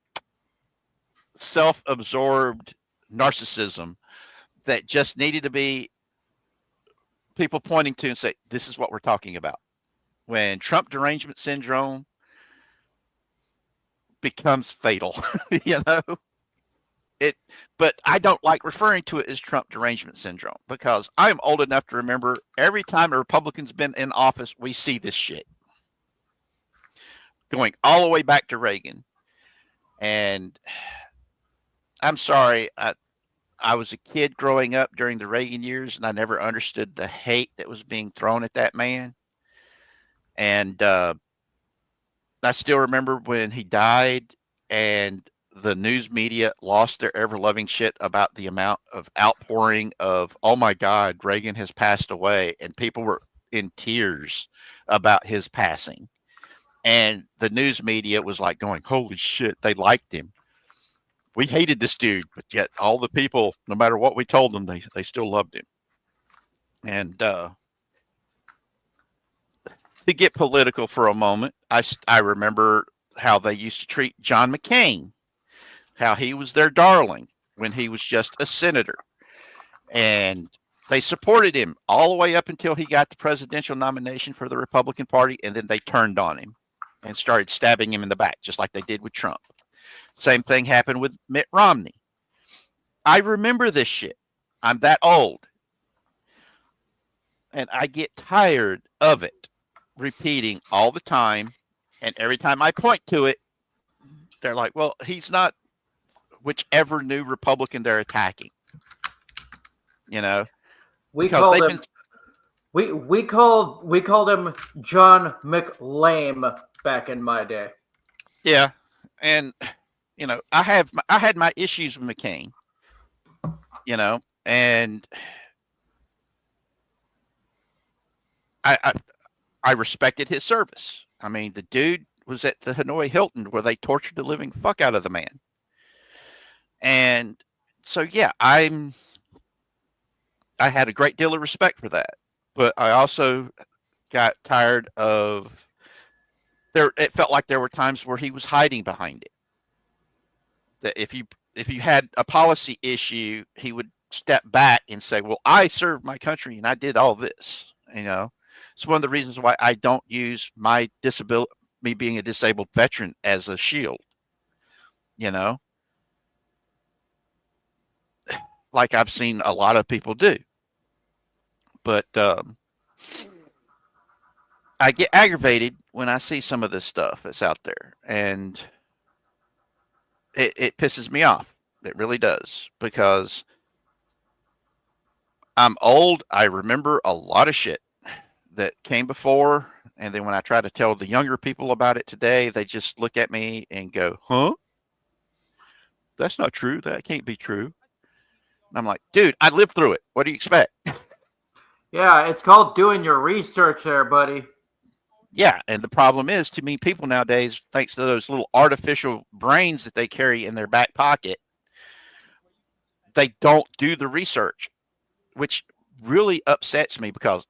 A: self-absorbed narcissism that just needed to be people pointing to and say, this is what we're talking about. When Trump derangement syndrome becomes fatal, you know, but I don't like referring to it as Trump derangement syndrome because I'm old enough to remember every time a Republican's been in office, we see this shit going all the way back to Reagan. And I'm sorry, I was a kid growing up during the Reagan years, and I never understood the hate that was being thrown at that man. And I still remember when he died and the news media lost their ever-loving shit about the amount of outpouring of, oh my God, Reagan has passed away, and people were in tears about his passing. And the news media was like going, holy shit, they liked him. We hated this dude, but yet all the people, no matter what we told them, they still loved him. And to get political for a moment, I remember how they used to treat John McCain, how he was their darling when he was just a senator. And they supported him all the way up until he got the presidential nomination for the Republican Party, and then they turned on him and started stabbing him in the back, just like they did with Trump. Same thing happened with Mitt Romney. I remember this shit. I'm that old. And I get tired of it repeating all the time. And every time I point to it, they're like, well, he's not whichever new Republican they're attacking. You know?
C: We called him we called him John McLame back in my day.
A: Yeah. And you know, I had my issues with McCain, you know, and I respected his service. I mean, the dude was at the Hanoi Hilton where they tortured the living fuck out of the man. And so, yeah, I had a great deal of respect for that, but I also got tired of it felt like there were times where he was hiding behind it. That if you had a policy issue, he would step back and say, well, I served my country and I did all this, you know. It's one of the reasons why I don't use my disability, me being a disabled veteran, as a shield, you know, like I've seen a lot of people do. But I get aggravated when I see some of this stuff that's out there, and it pisses me off. It really does, because I'm old. I remember a lot of shit that came before, and then when I try to tell the younger people about it today, they just look at me and go, huh? That's not true. That can't be true. And I'm like, dude, I lived through it. What do you expect?
C: Yeah, it's called doing your research there, buddy.
A: Yeah, and the problem is, too many people nowadays, thanks to those little artificial brains that they carry in their back pocket, they don't do the research, which really upsets me, because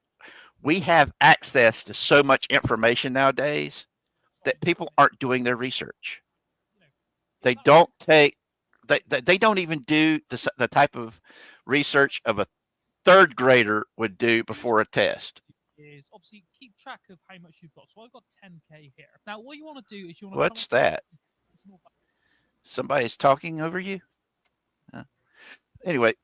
A: we have access to so much information nowadays that people aren't doing their research. They don't take, they don't even do the type of research of a third grader would do before a test.
D: Is obviously keep track of how much you've got. So I've got 10k here. Now, what you want to do is you want to.
A: What's that? Somebody's talking over you? Anyway,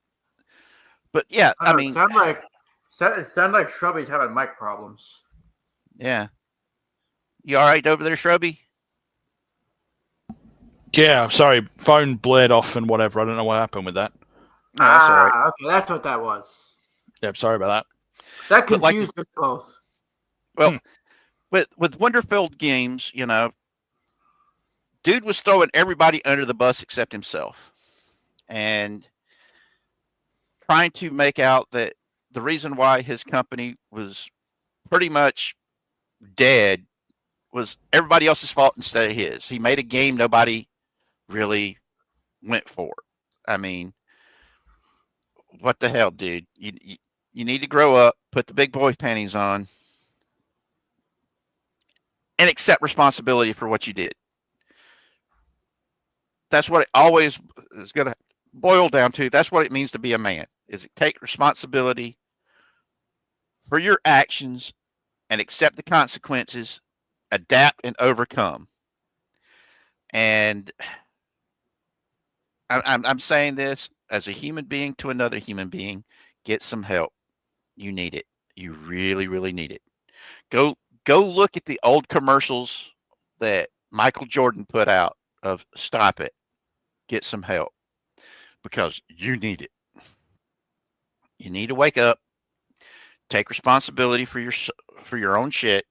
A: but yeah, I mean,
C: it sound like Shrubby's having mic problems.
A: Yeah. You all right over there, Shrubby?
B: Yeah, sorry, phone blared off and whatever. I don't know what happened with that.
A: No, that's all right.
C: Okay, that's what that was.
B: Yeah, sorry about that.
C: That confused us both.
A: Well, with Wonderfilled Games, you know, dude was throwing everybody under the bus except himself, and trying to make out that the reason why his company was pretty much dead was everybody else's fault instead of his. He made a game nobody really went for. I mean, what the hell, dude? You need to grow up, put the big boy panties on, and accept responsibility for what you did. That's what it always is going to boil down to. That's what it means to be a man, is take responsibility for your actions and accept the consequences, adapt and overcome. And I'm saying this as a human being to another human being. Get some help. You need it. You really, really need it. Go look at the old commercials that Michael Jordan put out of stop it. Get some help because you need it. You need to wake up, take responsibility for your own shit.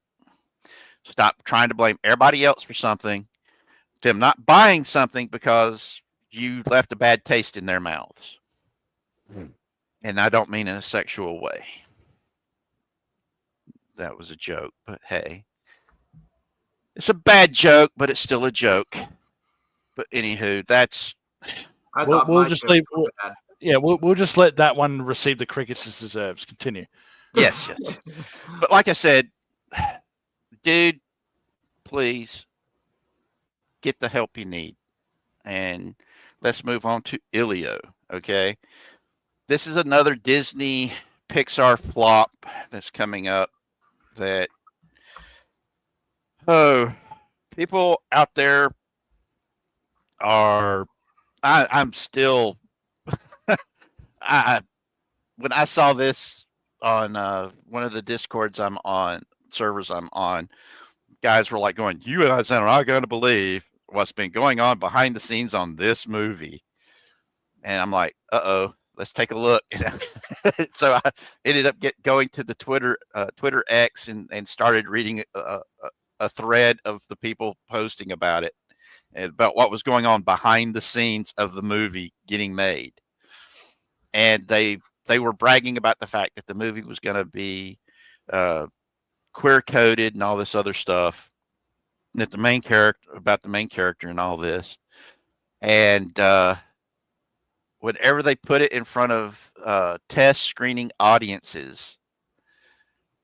A: Stop trying to blame everybody else for something. Them not buying something because you left a bad taste in their mouths. And I don't mean in a sexual way. That was a joke, but hey. It's a bad joke, but it's still a joke. But anywho, that's
B: We'll just leave. We'll just let that one receive the crickets it deserves. Continue.
A: yes. But like I said, dude, please get the help you need. And let's move on to Elio, okay? This is another Disney Pixar flop that's coming up that people out there are I'm still when I saw this on one of the discords I'm on, servers I'm on, guys were like going, you guys are not going to believe what's been going on behind the scenes on this movie. And I'm like, let's take a look. So I ended up going to the Twitter X and started reading a thread of the people posting about it and about what was going on behind the scenes of the movie getting made. And they were bragging about the fact that the movie was going to be queer coded and all this other stuff. That the main character and all this. And whenever they put it in front of test screening audiences,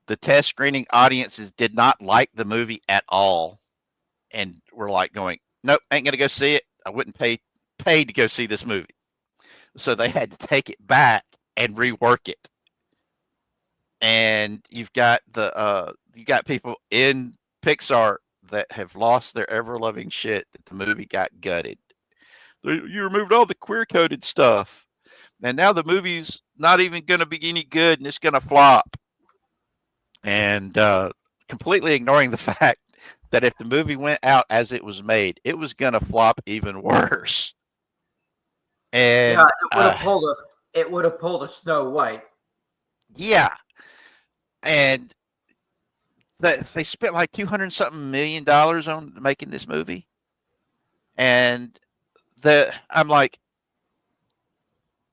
A: the test screening audiences did not like the movie at all, and were like going, "Nope, ain't gonna go see it. I wouldn't pay to go see this movie." So they had to take it back and rework it. And you've got people in Pixar that have lost their ever-loving shit that the movie got gutted. You removed all the queer-coded stuff, and now the movie's not even going to be any good, and it's going to flop. And completely ignoring the fact that if the movie went out as it was made, it was going to flop even worse. And
C: it would have pulled a Snow White.
A: Yeah, and they spent like $200-something million on making this movie, and I'm like,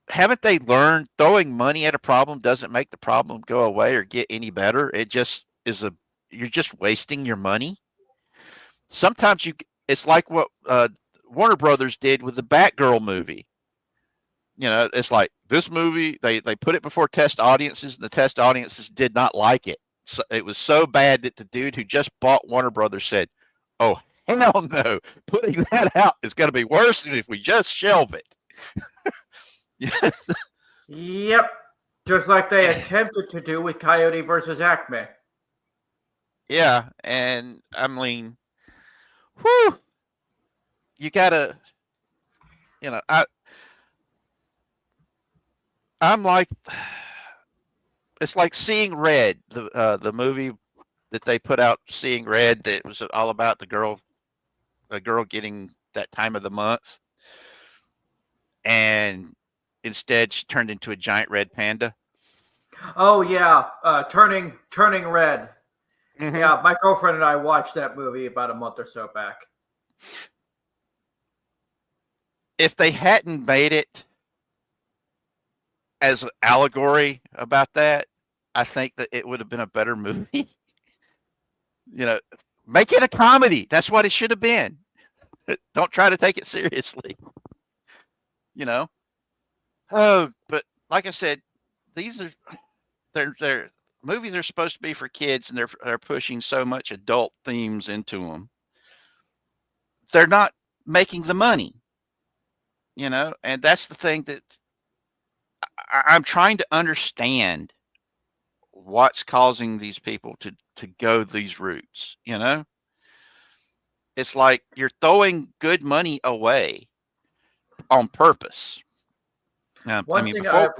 A: haven't they learned throwing money at a problem doesn't make the problem go away or get any better? It just is you're just wasting your money. Sometimes it's like what Warner Brothers did with the Batgirl movie. You know, it's like this movie, they put it before test audiences, and the test audiences did not like it. So it was so bad that the dude who just bought Warner Brothers said, "Oh, hell no, putting that out is going to be worse than if we just shelve it."
C: Yep. Just like they attempted to do with Coyote versus Acme.
A: Yeah, and I mean, whew, you gotta, I'm like, it's like Seeing Red, the movie that they put out, Seeing Red, that was all about the girl getting that time of the month, and instead she turned into a giant red panda.
C: Oh yeah, turning red.
A: Mm-hmm.
C: Yeah, my girlfriend and I watched that movie about a month or so back.
A: If they hadn't made it as an allegory about that, I think that it would have been a better movie. Make it a comedy. That's what it should have been. Don't try to take it seriously. Oh, but like I said, they're movies are supposed to be for kids, and they're pushing so much adult themes into them. They're not making the money, and that's the thing that I'm trying to understand what's causing these people to go these routes, you know? It's like you're throwing good money away on purpose.
C: One thing I've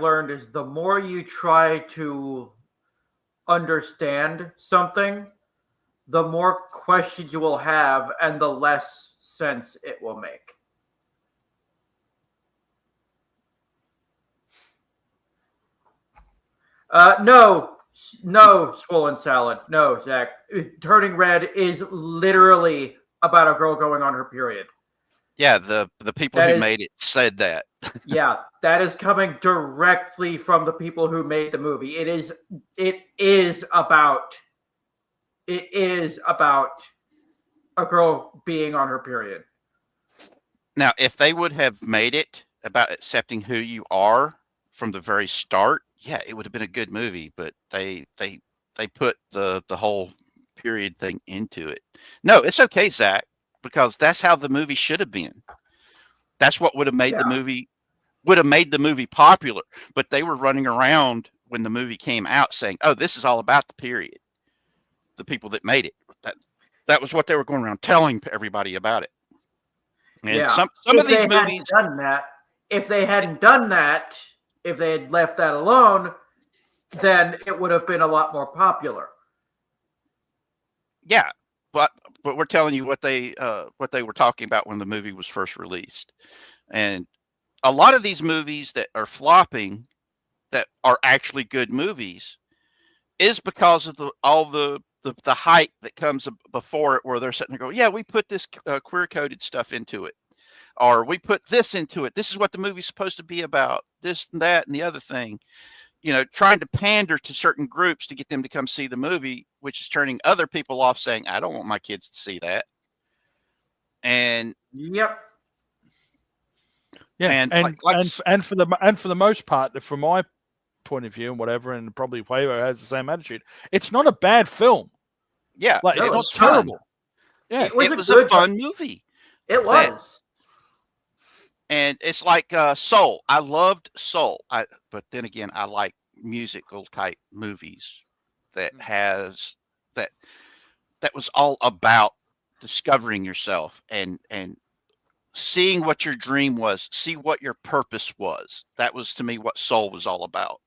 C: learned is the more you try to understand something, the more questions you will have and the less sense it will make. No, swollen salad. No, Zach. Turning red is literally about a girl going on her period.
A: Yeah, the people who made it said that.
C: Yeah, that is coming directly from the people who made the movie. It is about a girl being on her period.
A: Now, if they would have made it about accepting who you are from the very start, yeah, it would have been a good movie, but they put the whole period thing into it. No, it's okay, Zach, because that's how the movie should have been. That's what would have made the movie popular. But they were running around when the movie came out saying, "Oh, this is all about the period." The people that made it, that was what they were going around telling everybody about it. And some of these movies,
C: if they hadn't done that, if they had left that alone, then it would have been a lot more popular.
A: Yeah, but we're telling you what they were talking about when the movie was first released. And a lot of these movies that are flopping, that are actually good movies, is because of all the hype that comes before it, where they're sitting there going, yeah, we put this queer coded stuff into it, or we put this into it. This is what the movie's supposed to be about. This and that and the other thing. You know, trying to pander to certain groups to get them to come see the movie, which is turning other people off, saying, I don't want my kids to see that. And
C: yep.
B: Yeah, and for the most part, from my point of view and whatever, and probably Huevo has the same attitude, it's not a bad film.
A: Yeah,
B: like it's not terrible.
A: Yeah, it was a fun movie.
C: It was.
A: And it's like Soul. I loved Soul. But then again, I like musical type movies that was all about discovering yourself and seeing what your dream was, see what your purpose was. That was, to me, what Soul was all about.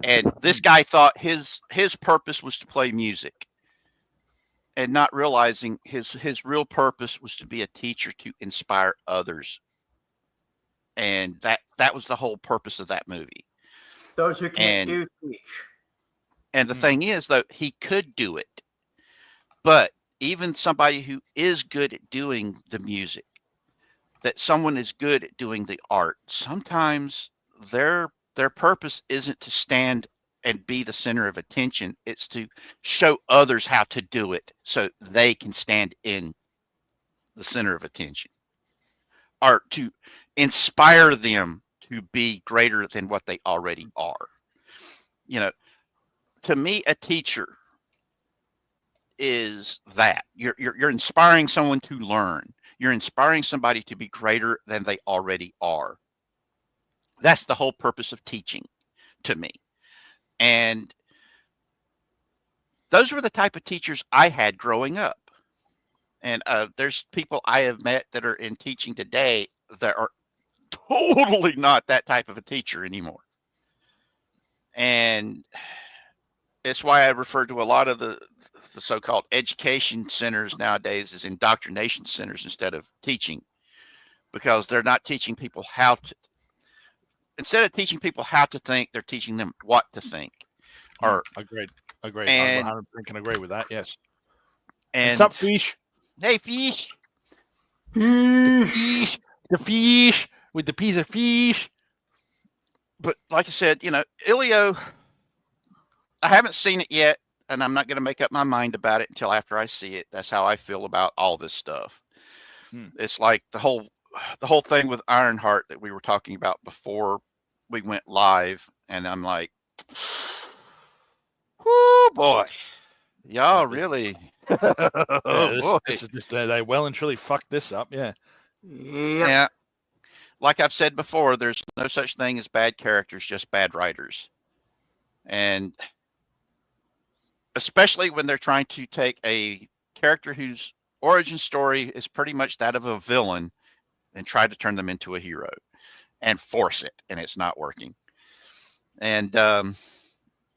A: And this guy thought his purpose was to play music, and not realizing his real purpose was to be a teacher to inspire others. And that was the whole purpose of that movie.
C: Those who can't do teach.
A: And the thing is, though, he could do it. But even somebody who is good at doing the music, that someone is good at doing the art, sometimes their purpose isn't to stand and be the center of attention. It's to show others how to do it so they can stand in the center of attention, or to inspire them to be greater than what they already are. You know, to me, a teacher is that you're inspiring someone to learn. You're inspiring somebody to be greater than they already are. That's the whole purpose of teaching, to me. And those were the type of teachers I had growing up. And there's people I have met that are in teaching today that are totally not that type of a teacher anymore. And it's why I refer to a lot of the so-called education centers nowadays as indoctrination centers instead of teaching, because they're not teaching people how to. Instead of teaching people how to think, they're teaching them what to think. Or
B: agreed.
A: And,
B: I 100% can agree with that. Yes.
A: And
B: what's up, fish?
A: Hey, fish.
B: The fish with the piece of fish.
A: But like I said, you know, Elio, I haven't seen it yet, and I'm not going to make up my mind about it until after I see it. That's how I feel about all this stuff. It's like the whole thing with Ironheart that we were talking about before we went live, and I'm like, whoo, boy, y'all really.
B: This is just, they well and truly fucked this up. Yeah.
A: Yeah. Like I've said before, there's no such thing as bad characters, just bad writers. And especially when they're trying to take a character whose origin story is pretty much that of a villain and try to turn them into a hero and force it, and it's not working. And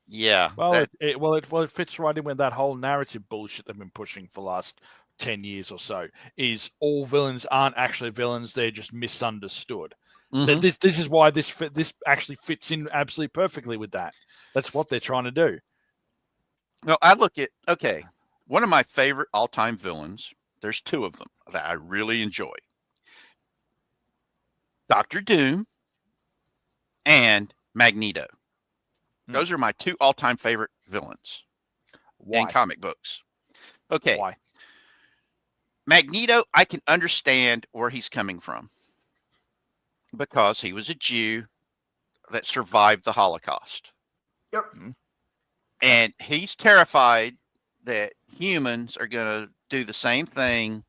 A: yeah,
B: Well, it fits right in with that whole narrative bullshit they've been pushing for the last 10 years or so. Is all villains aren't actually villains; they're just misunderstood.
A: mhm.
B: This is why this actually fits in absolutely perfectly with that. That's what they're trying to do.
A: Well, I look at one of my favorite all-time villains. There's two of them that I really enjoy: Doctor Doom and Magneto. Those are my two all-time favorite villains
B: Why?
A: in comic books. Okay,
B: Why?
A: Magneto, I can understand where he's coming from because he was a Jew that survived the Holocaust.
C: Yep.
A: And he's terrified that humans are going to do the same thing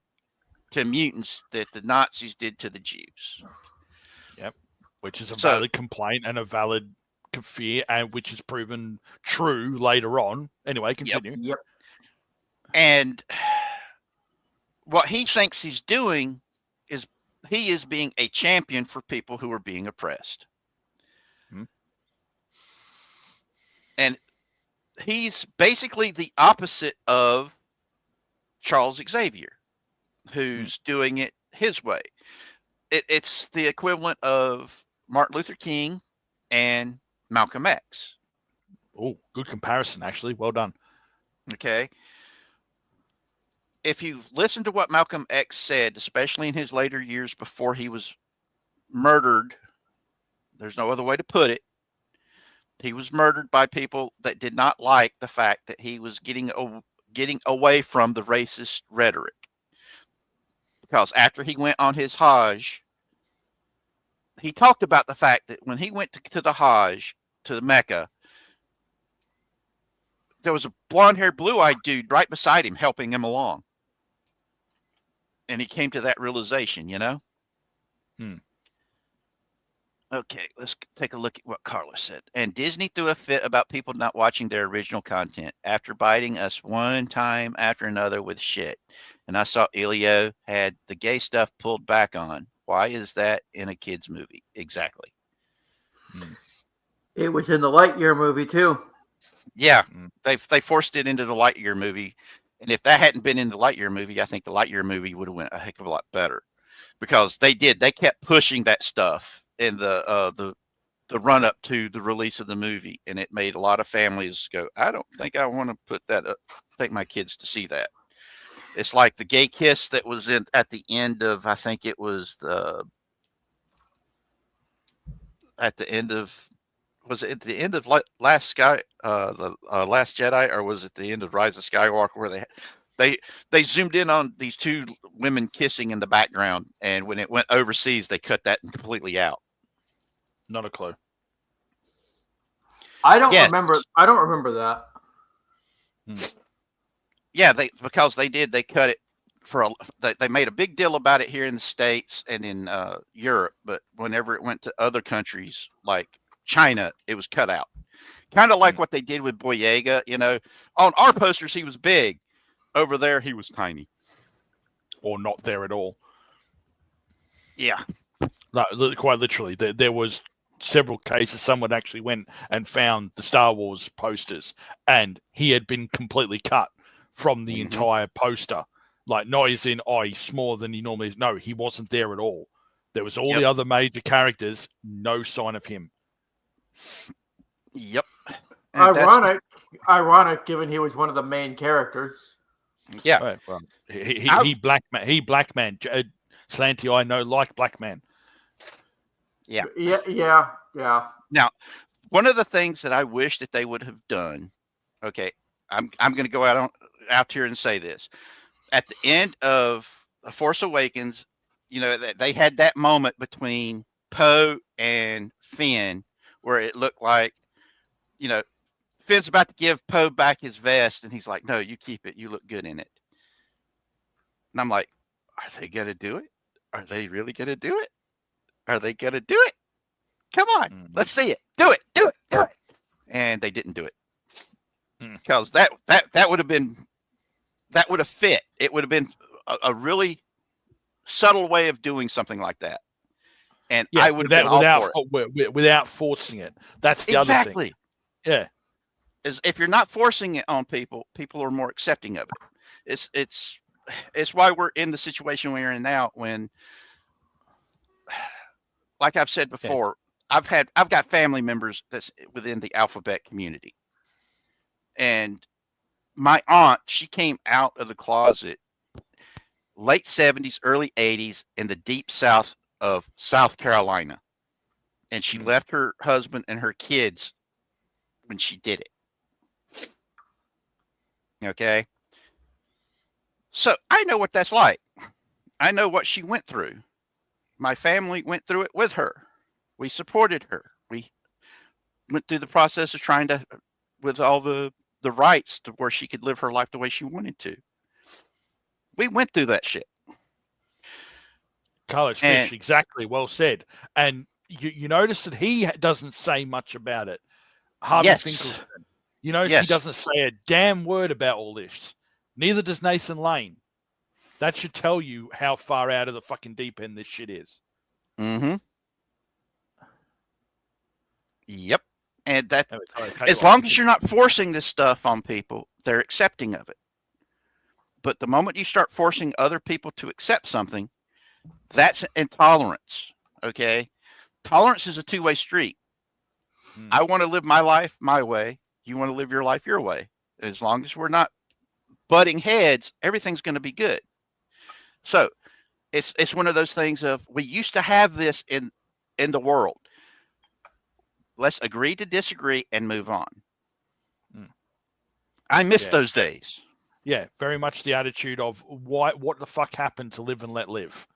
A: to mutants that the Nazis did to the Jews.
B: Yep. Which is a
A: So-
B: valid complaint and a valid fear, and which is proven true later on. Anyway, continue.
C: Yep.
A: And what he thinks he's doing is he is being a champion for people who are being oppressed.
B: Hmm.
A: And he's basically the opposite of Charles Xavier, who's doing it his way. It's the equivalent of Martin Luther King and Malcolm X.
B: Oh, good comparison, actually. Well done.
A: Okay. If you listen to what Malcolm X said, especially in his later years before he was murdered, there's no other way to put it. He was murdered by people that did not like the fact that he was getting away from the racist rhetoric. Because after he went on his Hajj, he talked about the fact that when he went to the Hajj, to the Mecca, there was a blonde-haired, blue-eyed dude right beside him helping him along. And he came to that realization, you know? Okay, let's take a look at what Carla said. And Disney threw a fit about people not watching their original content after biting us one time after another with shit. And I saw Elio had the gay stuff pulled back on. Why is that in a kid's movie? Exactly.
C: It was in the Lightyear movie too.
A: Yeah, they forced it into the Lightyear movie. And if that hadn't been in the Lightyear movie, I think the Lightyear movie would have went a heck of a lot better. Because they kept pushing that stuff in the run up to the release of the movie, and it made a lot of families go, I don't think I want to put that up, take my kids to see that. It's like the gay kiss that was at the end of, I think it was at the end of Last Jedi, or was it the end of Rise of Skywalker, where they zoomed in on these two women kissing in the background, and when it went overseas, they cut that completely out.
B: Not a clue.
C: I don't
A: Yes.
C: remember. I don't remember that.
A: Yeah, they cut it they made a big deal about it here in the States and in Europe, but whenever it went to other countries like China, it was cut out. Kind of like what they did with Boyega, you know. On our posters, he was big. Over there, he was tiny.
B: Or not there at all.
A: Yeah.
B: No, quite literally. There was several cases someone actually went and found the Star Wars posters, and he had been completely cut from the entire poster. Like, not as in, oh, he's smaller than he normally is. No, he wasn't there at all. There was all the other major characters, no sign of him.
A: Yep. And
C: Ironic, given he was one of the main characters.
A: Yeah.
B: Right, well, he black man. Slanty, I know, like black man.
A: Yeah.
C: Yeah.
A: Now, one of the things that I wish that they would have done, okay, I'm going to go out here and say this. At the end of The Force Awakens, you know, they had that moment between Poe and Finn where it looked like, you know, Finn's about to give Poe back his vest, and he's like, no, you keep it. You look good in it. And I'm like, are they going to do it? Are they really going to do it? Are they going to do it? Come on. Let's see it. Do it. and they didn't do it
B: Hmm.
A: because that would have fit. It would have been a really subtle way of doing something like that, and
B: Yeah,
A: I would have been all for it.
B: Without forcing it. That's the other thing.
A: Exactly.
B: Yeah.
A: Is if you're not forcing it on people, people are more accepting of it. It's why we're in the situation we're in now. When, like I've said before, I've got family members that's within the alphabet community, and my aunt, she came out of the closet late 70s, early 80s in the deep south of South Carolina, and she left her husband and her kids when she did it. Okay. So I know what that's like. I know what she went through. My family went through it with her. We supported her. We went through the process of trying to, with all the rights to where she could live her life the way she wanted to. We went through that shit.
B: College Fish, exactly. Well said. And you notice that he doesn't say much about it. Harvey Finkelstein. You notice he doesn't say a damn word about all this. Neither does Nathan Lane. That should tell you how far out of the fucking deep end this shit is.
A: Mm-hmm. Yep. And that,
B: Okay,
A: as long as you're not forcing this stuff on people, they're accepting of it. But the moment you start forcing other people to accept something, that's intolerance. Okay? Tolerance is a two-way street. I want to live my life my way. You want to live your life your way. As long as we're not butting heads, everything's going to be good. So it's one of those things of, we used to have this in the world. Let's agree to disagree and move on. I miss those days.
B: Yeah, very much the attitude of what the fuck happened to live and let live.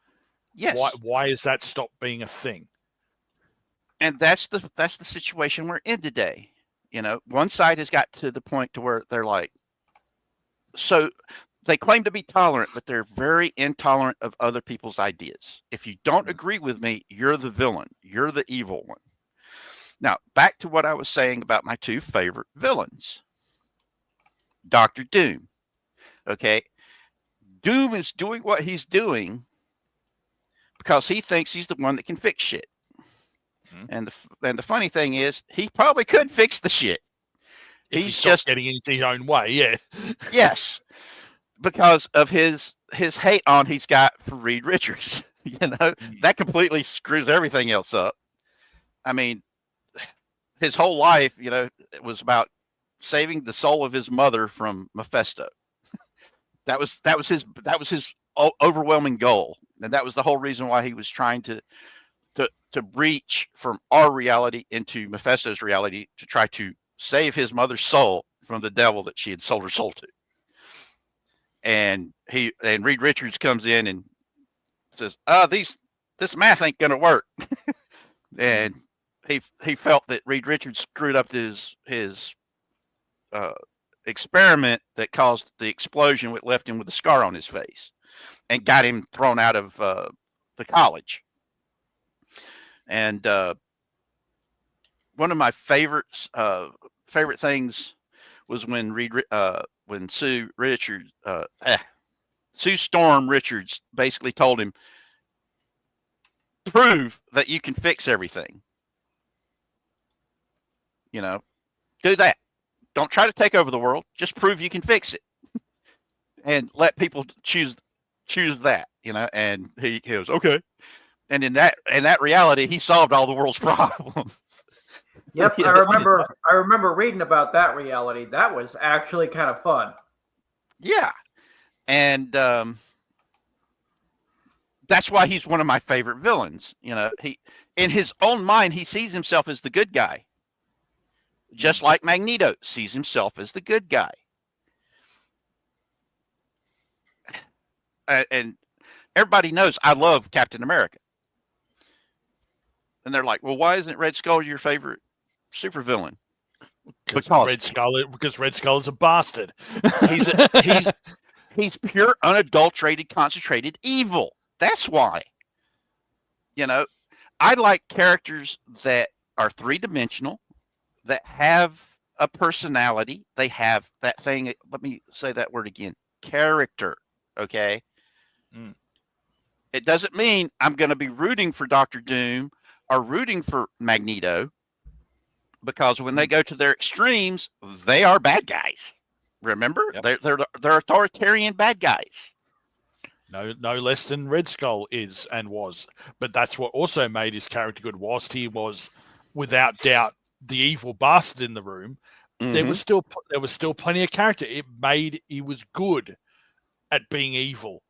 A: Yes.
B: Why is that stopped being a thing?
A: And that's the situation we're in today. You know, one side has got to the point to where they're like, so they claim to be tolerant, but they're very intolerant of other people's ideas. If you don't agree with me, you're the villain. You're the evil one. Now, back to what I was saying about my two favorite villains. Dr. Doom. Okay. Doom is doing what he's doing because he thinks he's the one that can fix shit. And the funny thing is, he probably could fix the shit.
B: He's just getting into his own way, yeah.
A: Yes, because of his hate on he's got for Reed Richards. You know, that completely screws everything else up. I mean, his whole life, you know, it was about saving the soul of his mother from Mephisto. That was his overwhelming goal, and that was the whole reason why he was trying to breach from our reality into Mephisto's reality to try to save his mother's soul from the devil that she had sold her soul to. And Reed Richards comes in and says, this math ain't gonna work. And he felt that Reed Richards screwed up his experiment that caused the explosion, which left him with a scar on his face and got him thrown out of the college. And one of my favorite things was when Sue Storm Richards basically told him, prove that you can fix everything. You know, do that. Don't try to take over the world. Just prove you can fix it, and let people choose that. You know, and he goes, okay. And in that reality, he solved all the world's problems.
C: Yep, I remember reading about that reality. That was actually kind of fun.
A: Yeah, and that's why he's one of my favorite villains. You know, he, in his own mind, he sees himself as the good guy, just like Magneto sees himself as the good guy. And everybody knows I love Captain America. And they're like, well, why isn't Red Skull your favorite supervillain?
B: Because Red Skull is a bastard.
A: He's pure, unadulterated, concentrated evil. That's why. You know, I like characters that are three-dimensional, that have a personality. They have that thing. Let me say that word again. Character. Okay.
B: Mm.
A: It doesn't mean I'm going to be rooting for Doctor Doom or rooting for Magneto, because when they go to their extremes, they are bad guys. Remember,
B: Yep.
A: they're authoritarian bad guys.
B: No less than Red Skull is and was. But that's what also made his character good. Whilst he was, without doubt, the evil bastard in the room, there was still plenty of character. It made he was good at being evil.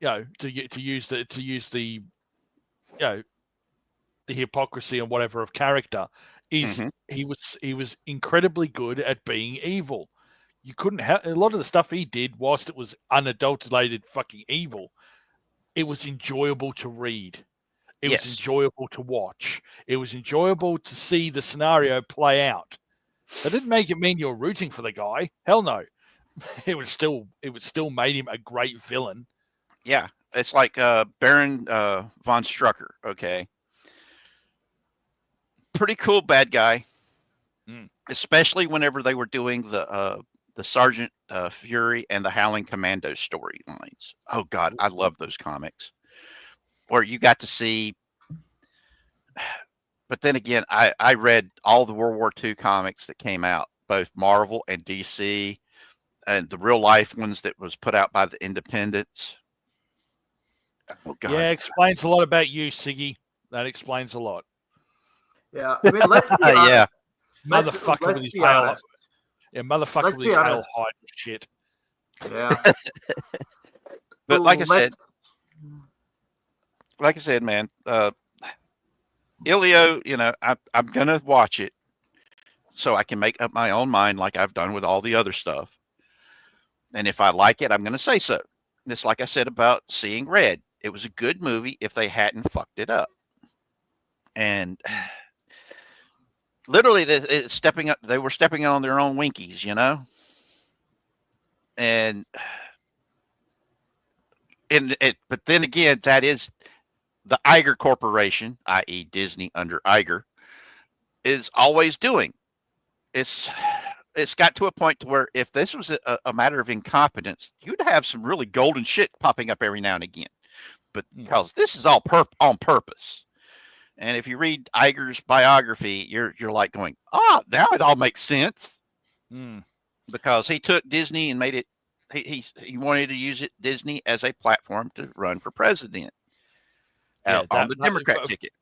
B: You know, to use the you know, the hypocrisy and whatever of character is he was incredibly good at being evil. You couldn't have a lot of the stuff he did, whilst it was unadulterated fucking evil, it was enjoyable to read. It was enjoyable to watch. It was enjoyable to see the scenario play out. That didn't make it mean you're rooting for the guy. Hell no. It was still made him a great villain.
A: Yeah. It's like Baron von Strucker, okay? Pretty cool bad guy. Especially whenever they were doing the Sergeant Fury and the Howling Commando storylines. Oh God, I love those comics. Where you got to see, but then again, I read all the World War II comics that came out, both Marvel and DC, and the real life ones that was put out by the Independents. Oh God.
B: Yeah, explains a lot about you, Siggy. That explains a lot.
C: Yeah, I mean, let's be honest.
A: Yeah.
B: Motherfucker with his tail. Yeah, motherfucker with his tail hide shit.
C: Yeah.
A: But like I said, man, Elio, you know, I'm gonna watch it so I can make up my own mind, like I've done with all the other stuff. And if I like it, I'm gonna say so. It's like I said about Seeing Red. It was a good movie if they hadn't fucked it up. And literally, they were stepping on their own winkies, you know. But then again, that is the Iger Corporation, i.e., Disney under Iger, is always doing. It's got to a point to where if this was a matter of incompetence, you'd have some really golden shit popping up every now and again. But because this is all on purpose. And if you read Iger's biography, you're like going, now it all makes sense. Because he took Disney and made it. He wanted to use Disney as a platform to run for president on the Democrat ticket.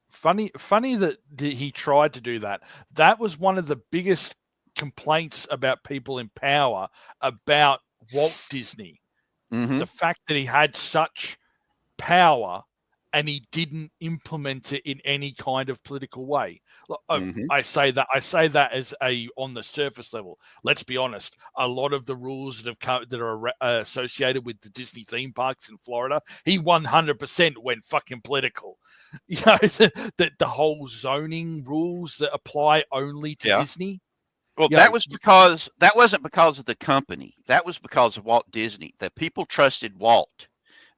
B: Funny that he tried to do that. That was one of the biggest complaints about people in power about Walt Disney. The fact that he had such power and he didn't implement it in any kind of political way. I say that as on the surface level. Let's be honest. A lot of the rules that are associated with the Disney theme parks in Florida, he 100% went fucking political. You know, the whole zoning rules that apply only to Disney.
A: Well, that wasn't because of the company. That was because of Walt Disney. That people trusted Walt,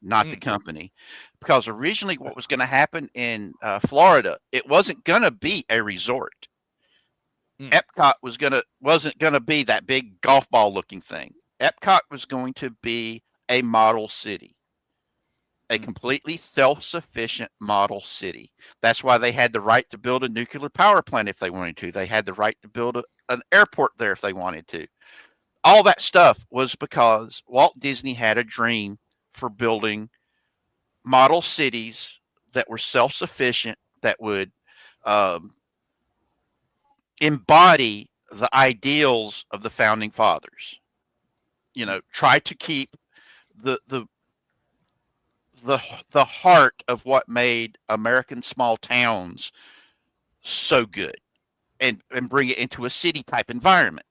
A: not the company. Because originally what was going to happen in Florida, it wasn't going to be a resort. Epcot wasn't going to be that big golf ball looking thing. Epcot was going to be a model city. A completely self-sufficient model city. That's why they had the right to build a nuclear power plant if they wanted to. They had the right to build an airport there if they wanted to. All that stuff was because Walt Disney had a dream for building model cities that were self-sufficient, that would embody the ideals of the founding fathers. You know, try to keep the heart of what made American small towns so good, and bring it into a city type environment.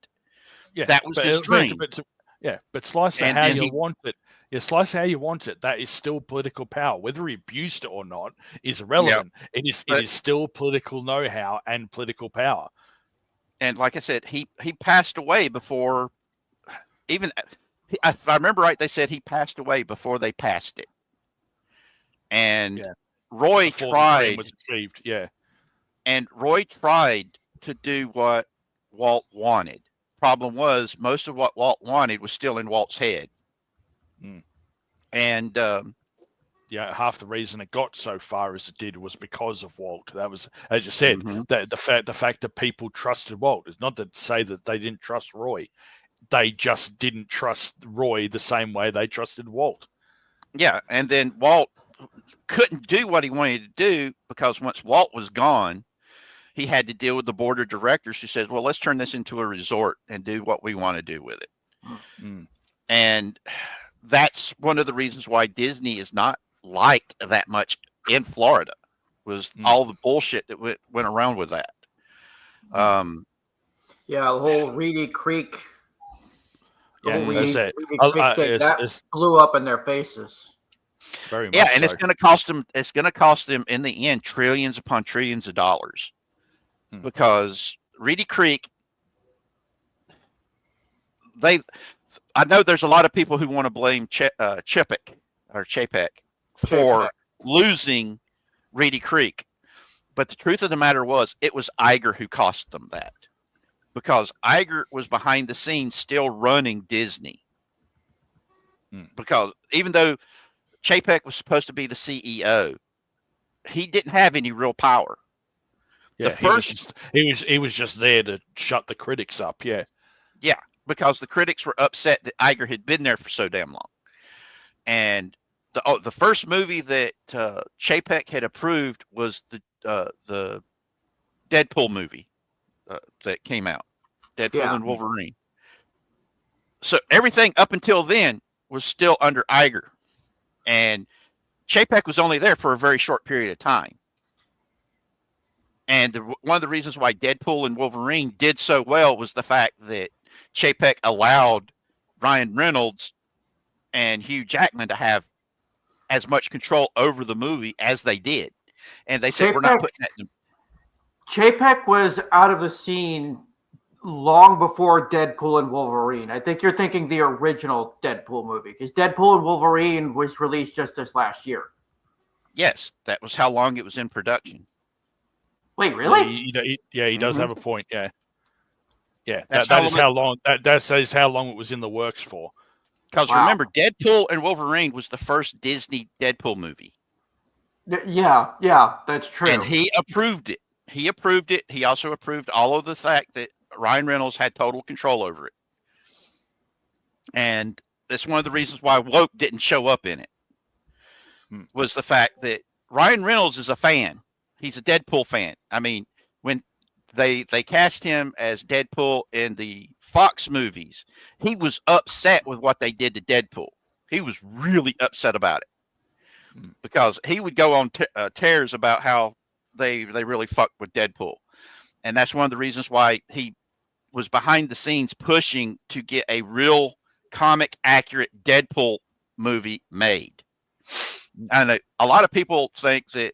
B: Yeah,
A: that was his dream.
B: But slice it how you want it. Yeah, slice it how you want it. That is still political power. Whether he abused it or not is irrelevant. Yep. It is still political know-how and political power.
A: And like I said, he passed away before even. If I remember right, they said he passed away before they passed it. And Roy tried.
B: Was achieved. Yeah.
A: And Roy tried to do what Walt wanted. Problem was, most of what Walt wanted was still in Walt's head. And
B: yeah, half the reason it got so far as it did was because of Walt. That was, as you said, the fact that people trusted Walt. It's not to say that they didn't trust Roy. They just didn't trust Roy the same way they trusted Walt.
A: Yeah, and then Walt couldn't do what he wanted to do because once Walt was gone, he had to deal with the board of directors who says, well, let's turn this into a resort and do what we want to do with it. And that's one of the reasons why Disney is not liked that much in Florida, was all the bullshit that went around with that.
C: Yeah, the whole Reedy Creek.
B: Yeah,
C: Reedy
B: that's it.
C: Creek that blew up in their faces.
B: Very much
A: yeah, and
B: so.
A: it's going to cost them. It's going to cost them in the end trillions upon trillions of dollars, because Reedy Creek. I know there's a lot of people who want to blame Chapek for losing Reedy Creek, but the truth of the matter was it was Iger who cost them that, because Iger was behind the scenes still running Disney. Because even though Chapek was supposed to be the CEO, he didn't have any real power.
B: Yeah, he was just there to shut the critics up. Yeah,
A: because the critics were upset that Iger had been there for so damn long. And the first movie that Chapek had approved was the Deadpool movie that came out, Deadpool and Wolverine. So everything up until then was still under Iger, and Chapek was only there for a very short period of time. And one of the reasons why Deadpool and Wolverine did so well was the fact that Chapek allowed Ryan Reynolds and Hugh Jackman to have as much control over the movie as they did. And they said, we're not putting that in.
C: Chapek was out of the scene long before Deadpool and Wolverine. I think you're thinking the original Deadpool movie, because Deadpool and Wolverine was released just this last year.
A: Yes, that was how long it was in production.
C: Wait, really?
B: He does have a point. Yeah, that is how long it was in the works for.
A: Because remember, Deadpool and Wolverine was the first Disney Deadpool movie.
C: Yeah, that's true.
A: And he approved it. He also approved all of the fact that Ryan Reynolds had total control over it. And that's one of the reasons why Woke didn't show up in it, was the fact that Ryan Reynolds is a fan. He's a Deadpool fan. I mean, when they cast him as Deadpool in the Fox movies, he was upset with what they did to Deadpool. He was really upset about it, because he would go on tears about how they really fucked with Deadpool. And that's one of the reasons why he was behind the scenes pushing to get a real comic accurate Deadpool movie made. And a lot of people think that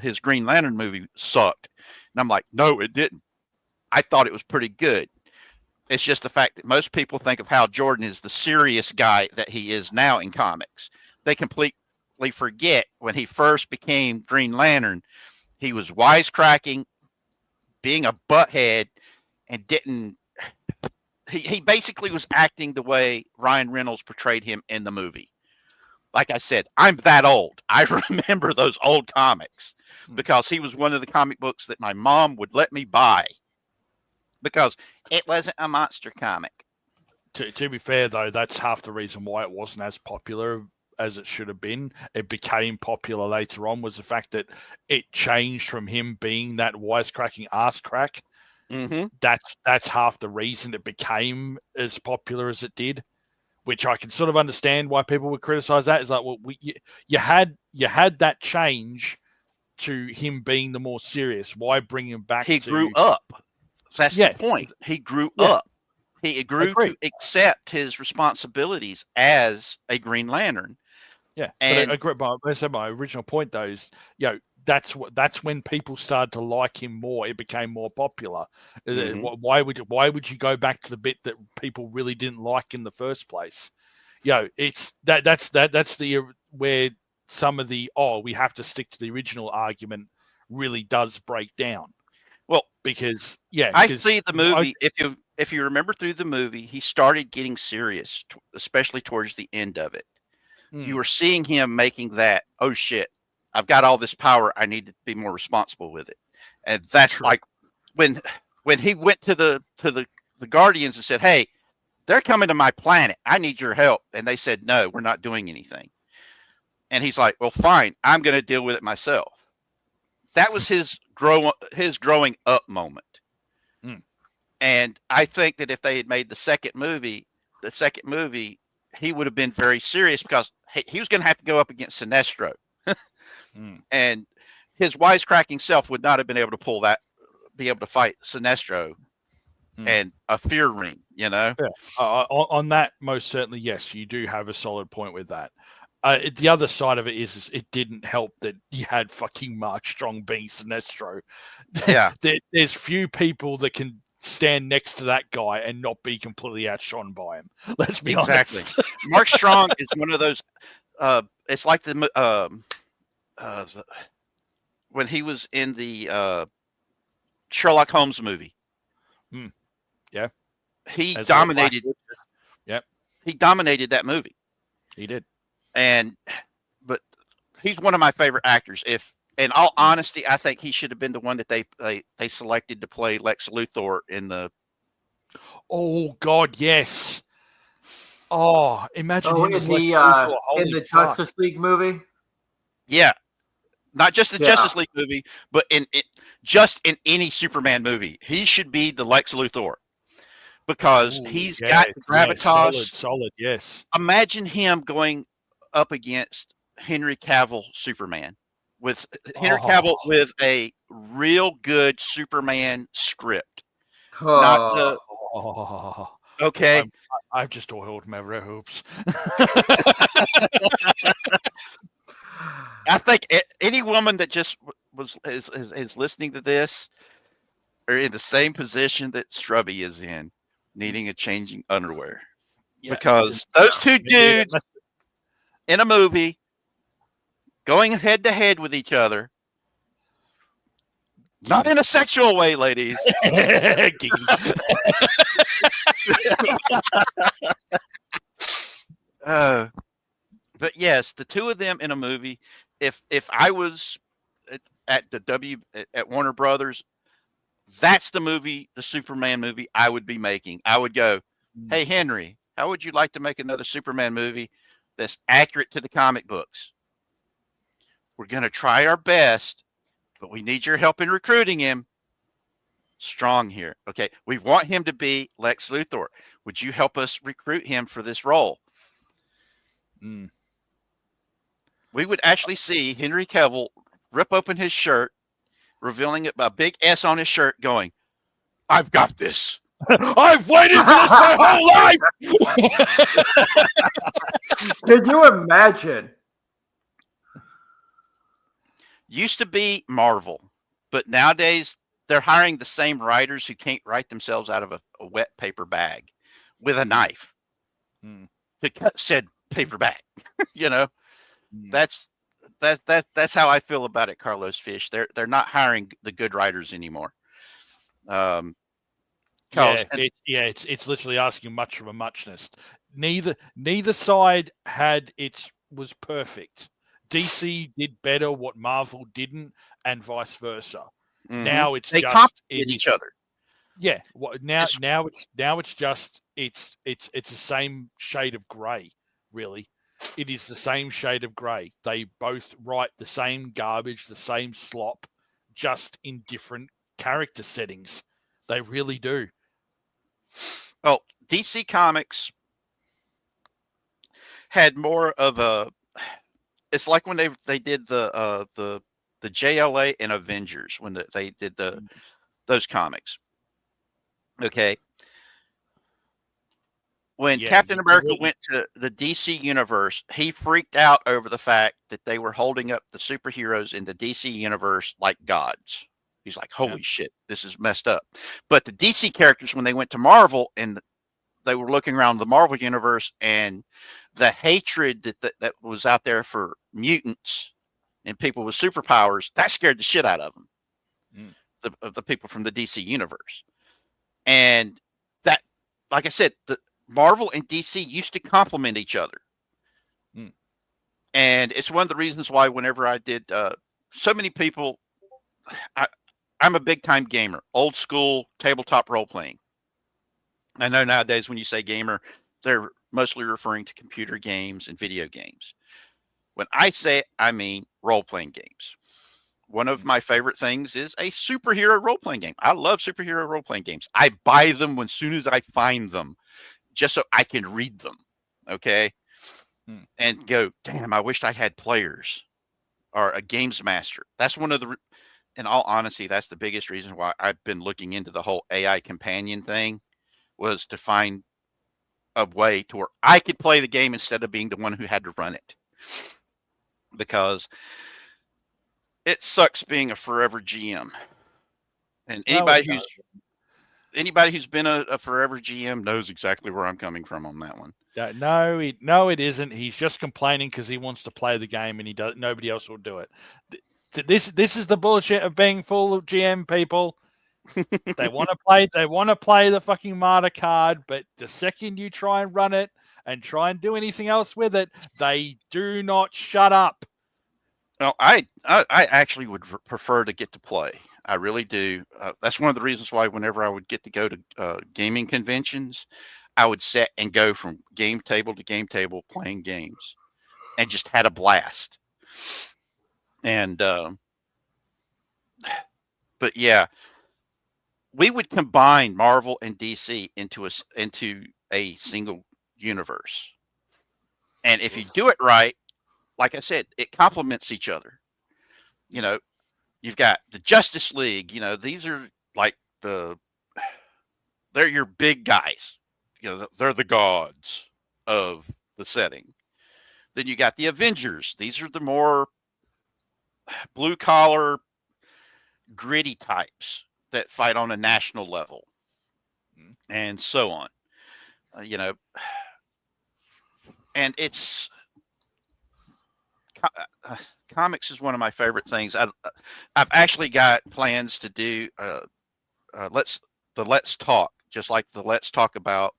A: his Green Lantern movie sucked. And I'm like, no, it didn't. I thought it was pretty good. It's just the fact that most people think of Hal Jordan as the serious guy that he is now in comics. They completely forget when he first became Green Lantern, he was wisecracking, being a butthead, and didn't. He basically was acting the way Ryan Reynolds portrayed him in the movie. Like I said, I'm that old. I remember those old comics because he was one of the comic books that my mom would let me buy because it wasn't a monster comic.
B: To be fair, though, that's half the reason why it wasn't as popular as it should have been. It became popular later on, was the fact that it changed from him being that wisecracking ass crack.
A: Mm-hmm.
B: That's half the reason it became as popular as it did, which I can sort of understand why people would criticize that. It's like, well, you had that change to him being the more serious. Why bring him back?
A: He grew up. That's the point. He grew up. He grew to accept his responsibilities as a Green Lantern.
B: Yeah, and but my original point though is, that's when people started to like him more. It became more popular. Mm-hmm. Why would you go back to the bit that people really didn't like in the first place? It's that's the where some of the we have to stick to the original argument really does break down.
A: Well,
B: because yeah,
A: I
B: because
A: see the movie. If you remember through the movie, he started getting serious, especially towards the end of it. You were seeing him making that. Oh shit! I've got all this power. I need to be more responsible with it. And that's
B: True.
A: like when he went to the Guardians and said, "Hey, they're coming to my planet. I need your help." And they said, "No, we're not doing anything." And he's like, "Well, fine. I'm going to deal with it myself." That was his growing up moment.
B: Mm.
A: And I think that if they had made the second movie, he would have been very serious because he was going to have to go up against Sinestro. And his wisecracking self would not have been able to be able to fight Sinestro and a fear ring, you know?
B: Yeah. On that, most certainly, yes, you do have a solid point with that. The other side of it is it didn't help that you had fucking Mark Strong being Sinestro.
A: Yeah.
B: There's few people that can stand next to that guy and not be completely outshone by him. Let's be honest.
A: Mark Strong is one of those. It's like when he was in the Sherlock Holmes movie.
B: Yeah,
A: he dominated.
B: Yep,
A: he dominated that movie.
B: He did.
A: But he's one of my favorite actors. If, in all honesty, I think he should have been the one that they selected to play Lex Luthor in the.
B: Oh God, yes. Oh, imagine him as Lex Luthor.
C: In the Justice League movie.
A: Yeah, not just the Justice League movie, but just in any Superman movie, he should be the Lex Luthor because he's got the gravitas.
B: Solid, yes.
A: Imagine him going up against Henry Cavill Superman with Henry Cavill with a real good Superman script. Not the okay.
B: I've just oiled my hopes.
A: I think any woman that just is listening to this are in the same position that Strubby is in, needing a changing underwear. Yeah, because those two dudes in a movie going head to head with each other, not in a sexual way, ladies. But yes, the two of them in a movie. If I was at Warner Brothers, that's the movie, the Superman movie I would be making. I would go, "Hey Henry, how would you like to make another Superman movie that's accurate to the comic books? We're going to try our best, but we need your help in recruiting him. Strong here. Okay, we want him to be Lex Luthor. Would you help us recruit him for this role?" We would actually see Henry Cavill rip open his shirt, revealing a big S on his shirt, going, "I've got this.
B: I've waited for this my whole life."
C: Could you imagine?
A: Used to be Marvel, but nowadays they're hiring the same writers who can't write themselves out of a wet paper bag with a knife to cut said paper bag. You know, that's how I feel about it, Carlos Fish. They're not hiring the good writers anymore.
B: It's literally asking much from a muchness. Neither side was perfect. DC did better what Marvel didn't, and vice versa.
A: Mm-hmm.
B: Now it's
A: they
B: just
A: complement each other.
B: Yeah. Now it's just it's the same shade of grey. Really, it is the same shade of grey. They both write the same garbage, the same slop, just in different character settings. They really do.
A: Well, DC Comics had more of a. It's like when they did the JLA and Avengers when they did those comics. Okay. When Captain America went to the DC universe, he freaked out over the fact that they were holding up the superheroes in the DC universe like gods. He's like, "Holy shit, this is messed up." But the DC characters, when they went to Marvel and they were looking around the Marvel universe and the hatred that was out there for mutants and people with superpowers, that scared the shit out of them. the people from the DC universe. And that, like I said, the Marvel and DC used to complement each other. And it's one of the reasons why whenever I did, so many people, I'm a big time gamer, old school tabletop role playing. I know nowadays when you say gamer, they're mostly referring to computer games and video games. When I say it, I mean role playing games. One of my favorite things is a superhero role playing game. I love superhero role playing games. I buy them as soon as I find them, just so I can read them. Okay. And go, damn, I wished I had players or a games master. That's one of the, in all honesty, that's the biggest reason why I've been looking into the whole AI companion thing, was to find a way to where I could play the game instead of being the one who had to run it. Because it sucks being a forever GM. And anybody who's been a forever GM knows exactly where I'm coming from on that one.
B: No, it isn't. He's just complaining because he wants to play the game and nobody else will do it. This is the bullshit of being full of GM people. They want to play the fucking martyr card, but the second you try and run it and try and do anything else with it, they do not shut up.
A: Well, I actually would prefer to get to play. I really do. That's one of the reasons why whenever I would get to go to gaming conventions, I would sit and go from game table to game table playing games and just had a blast. And, but yeah, we would combine Marvel and DC into a single universe. And if you do it right, like I said, it complements each other. You know, you've got the Justice League, you know, these are like they're your big guys. You know, they're the gods of the setting. Then you got the Avengers. These are the more blue collar, gritty types that fight on a national level, and so on. You know, and it's comics is one of my favorite things. I've actually got plans to do let's talk, just like the let's talk about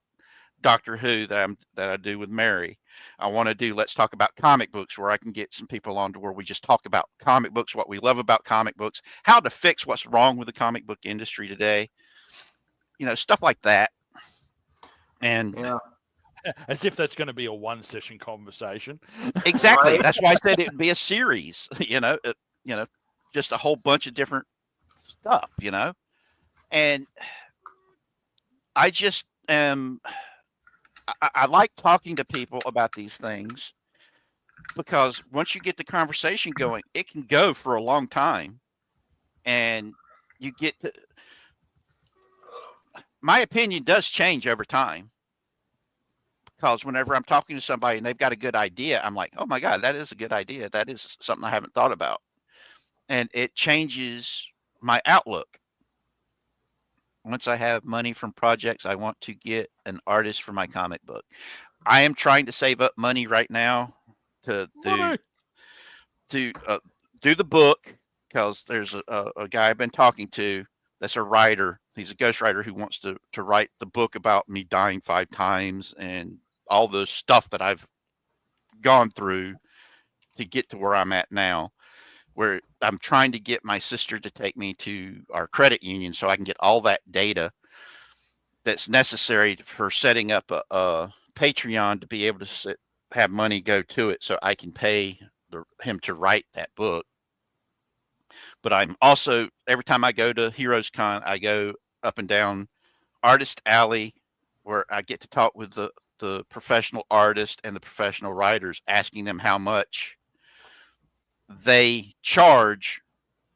A: Doctor Who that I do with Mary. I want to do let's talk about comic books, where I can get some people on to where we just talk about comic books, what we love about comic books, how to fix what's wrong with the comic book industry today, you know, stuff like that. And
C: Yeah.
B: As if that's going to be a one-session conversation.
A: Exactly.
C: Right.
A: That's why I said it would be a series. You know, just a whole bunch of different stuff. You know, and I just am. I like talking to people about these things because once you get the conversation going, it can go for a long time, and you get to. My opinion does change over time. Because whenever I'm talking to somebody and they've got a good idea, I'm like, oh my God, that is a good idea. That is something I haven't thought about. And it changes my outlook. Once I have money from projects, I want to get an artist for my comic book. I am trying to save up money right now to do the book, because there's a guy I've been talking to that's a writer. He's a ghostwriter who wants to write the book about me dying 5 times and all the stuff that I've gone through to get to where I'm at now, where I'm trying to get my sister to take me to our credit union so I can get all that data that's necessary for setting up a Patreon to be able to have money go to it so I can pay him to write that book. But I'm also, every time I go to Heroes Con, I go up and down Artist Alley, where I get to talk with the professional artists and the professional writers, asking them how much they charge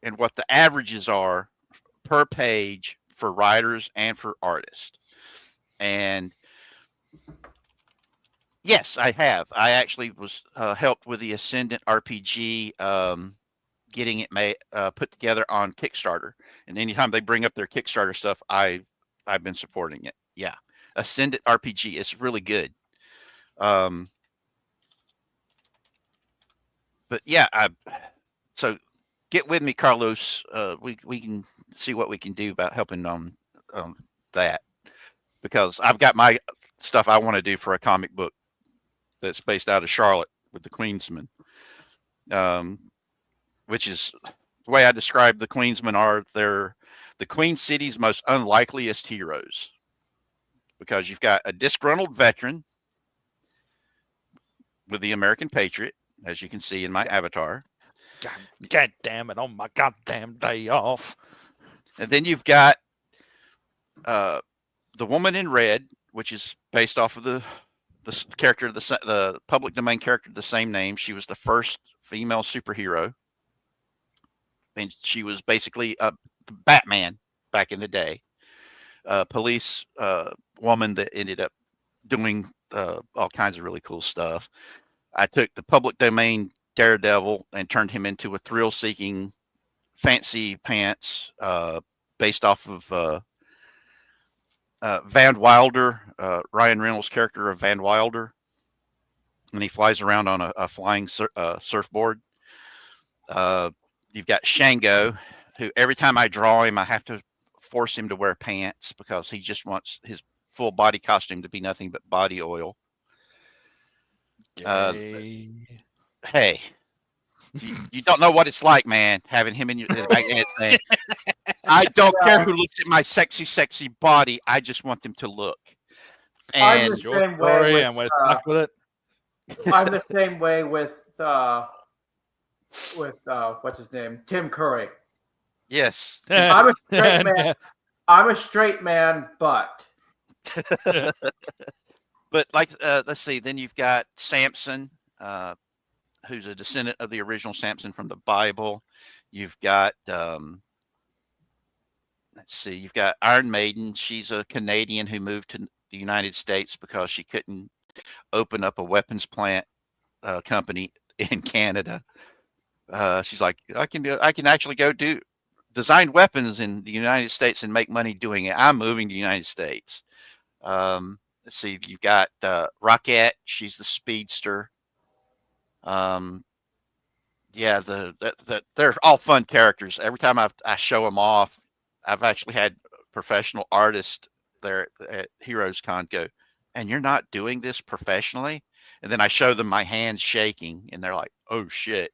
A: and what the averages are per page for writers and for artists. And yes, I have. I actually was helped with the Ascendant RPG, getting it put together on Kickstarter. And anytime they bring up their Kickstarter stuff, I've been supporting it. Yeah. Ascendant RPG is really good. But yeah, so get with me, Carlos. We can see what we can do about helping on that, because I've got my stuff I want to do for a comic book that's based out of Charlotte with the Queensmen, which is the way I describe the Queensmen are they're the Queen City's most unlikeliest heroes, because you've got a disgruntled veteran with the American Patriot, as you can see in my avatar.
B: God damn it, on my goddamn day off.
A: And then you've got the Woman in Red, which is based off of the character, the public domain character of the same name. She was the first female superhero, and she was basically a Batman back in the day. Police woman that ended up doing all kinds of really cool stuff. I took the public domain Daredevil and turned him into a thrill-seeking fancy pants based off of Van Wilder, Ryan Reynolds' character of Van Wilder, and he flies around on a flying surfboard. You've got Shango, who every time I draw him, I have to force him to wear pants because he just wants his full body costume to be nothing but body oil. Hey, you don't know what it's like, man, having him in your thing. I don't care who looks at my sexy body. I just want them to look.
C: I'm
A: And
C: the same way with,
B: and we're stuck with it.
C: I'm the same way with what's his name, Tim Curry.
A: yes,
C: I'm a straight man. I'm a straight man, but
A: like let's see. Then you've got Samson, who's a descendant of the original Samson from the Bible. You've got let's see. You've got Iron Maiden. She's a Canadian who moved to the United States because she couldn't open up a weapons plant company in Canada. She's like, I can actually go design weapons in the United States and make money doing it. I'm moving to the United States. Let's see, you've got Rockette. She's the speedster. Yeah, they're all fun characters. Every time I show them off, I've actually had professional artists there at Heroes Con go, and you're not doing this professionally? And then I show them my hands shaking, and they're like, oh shit.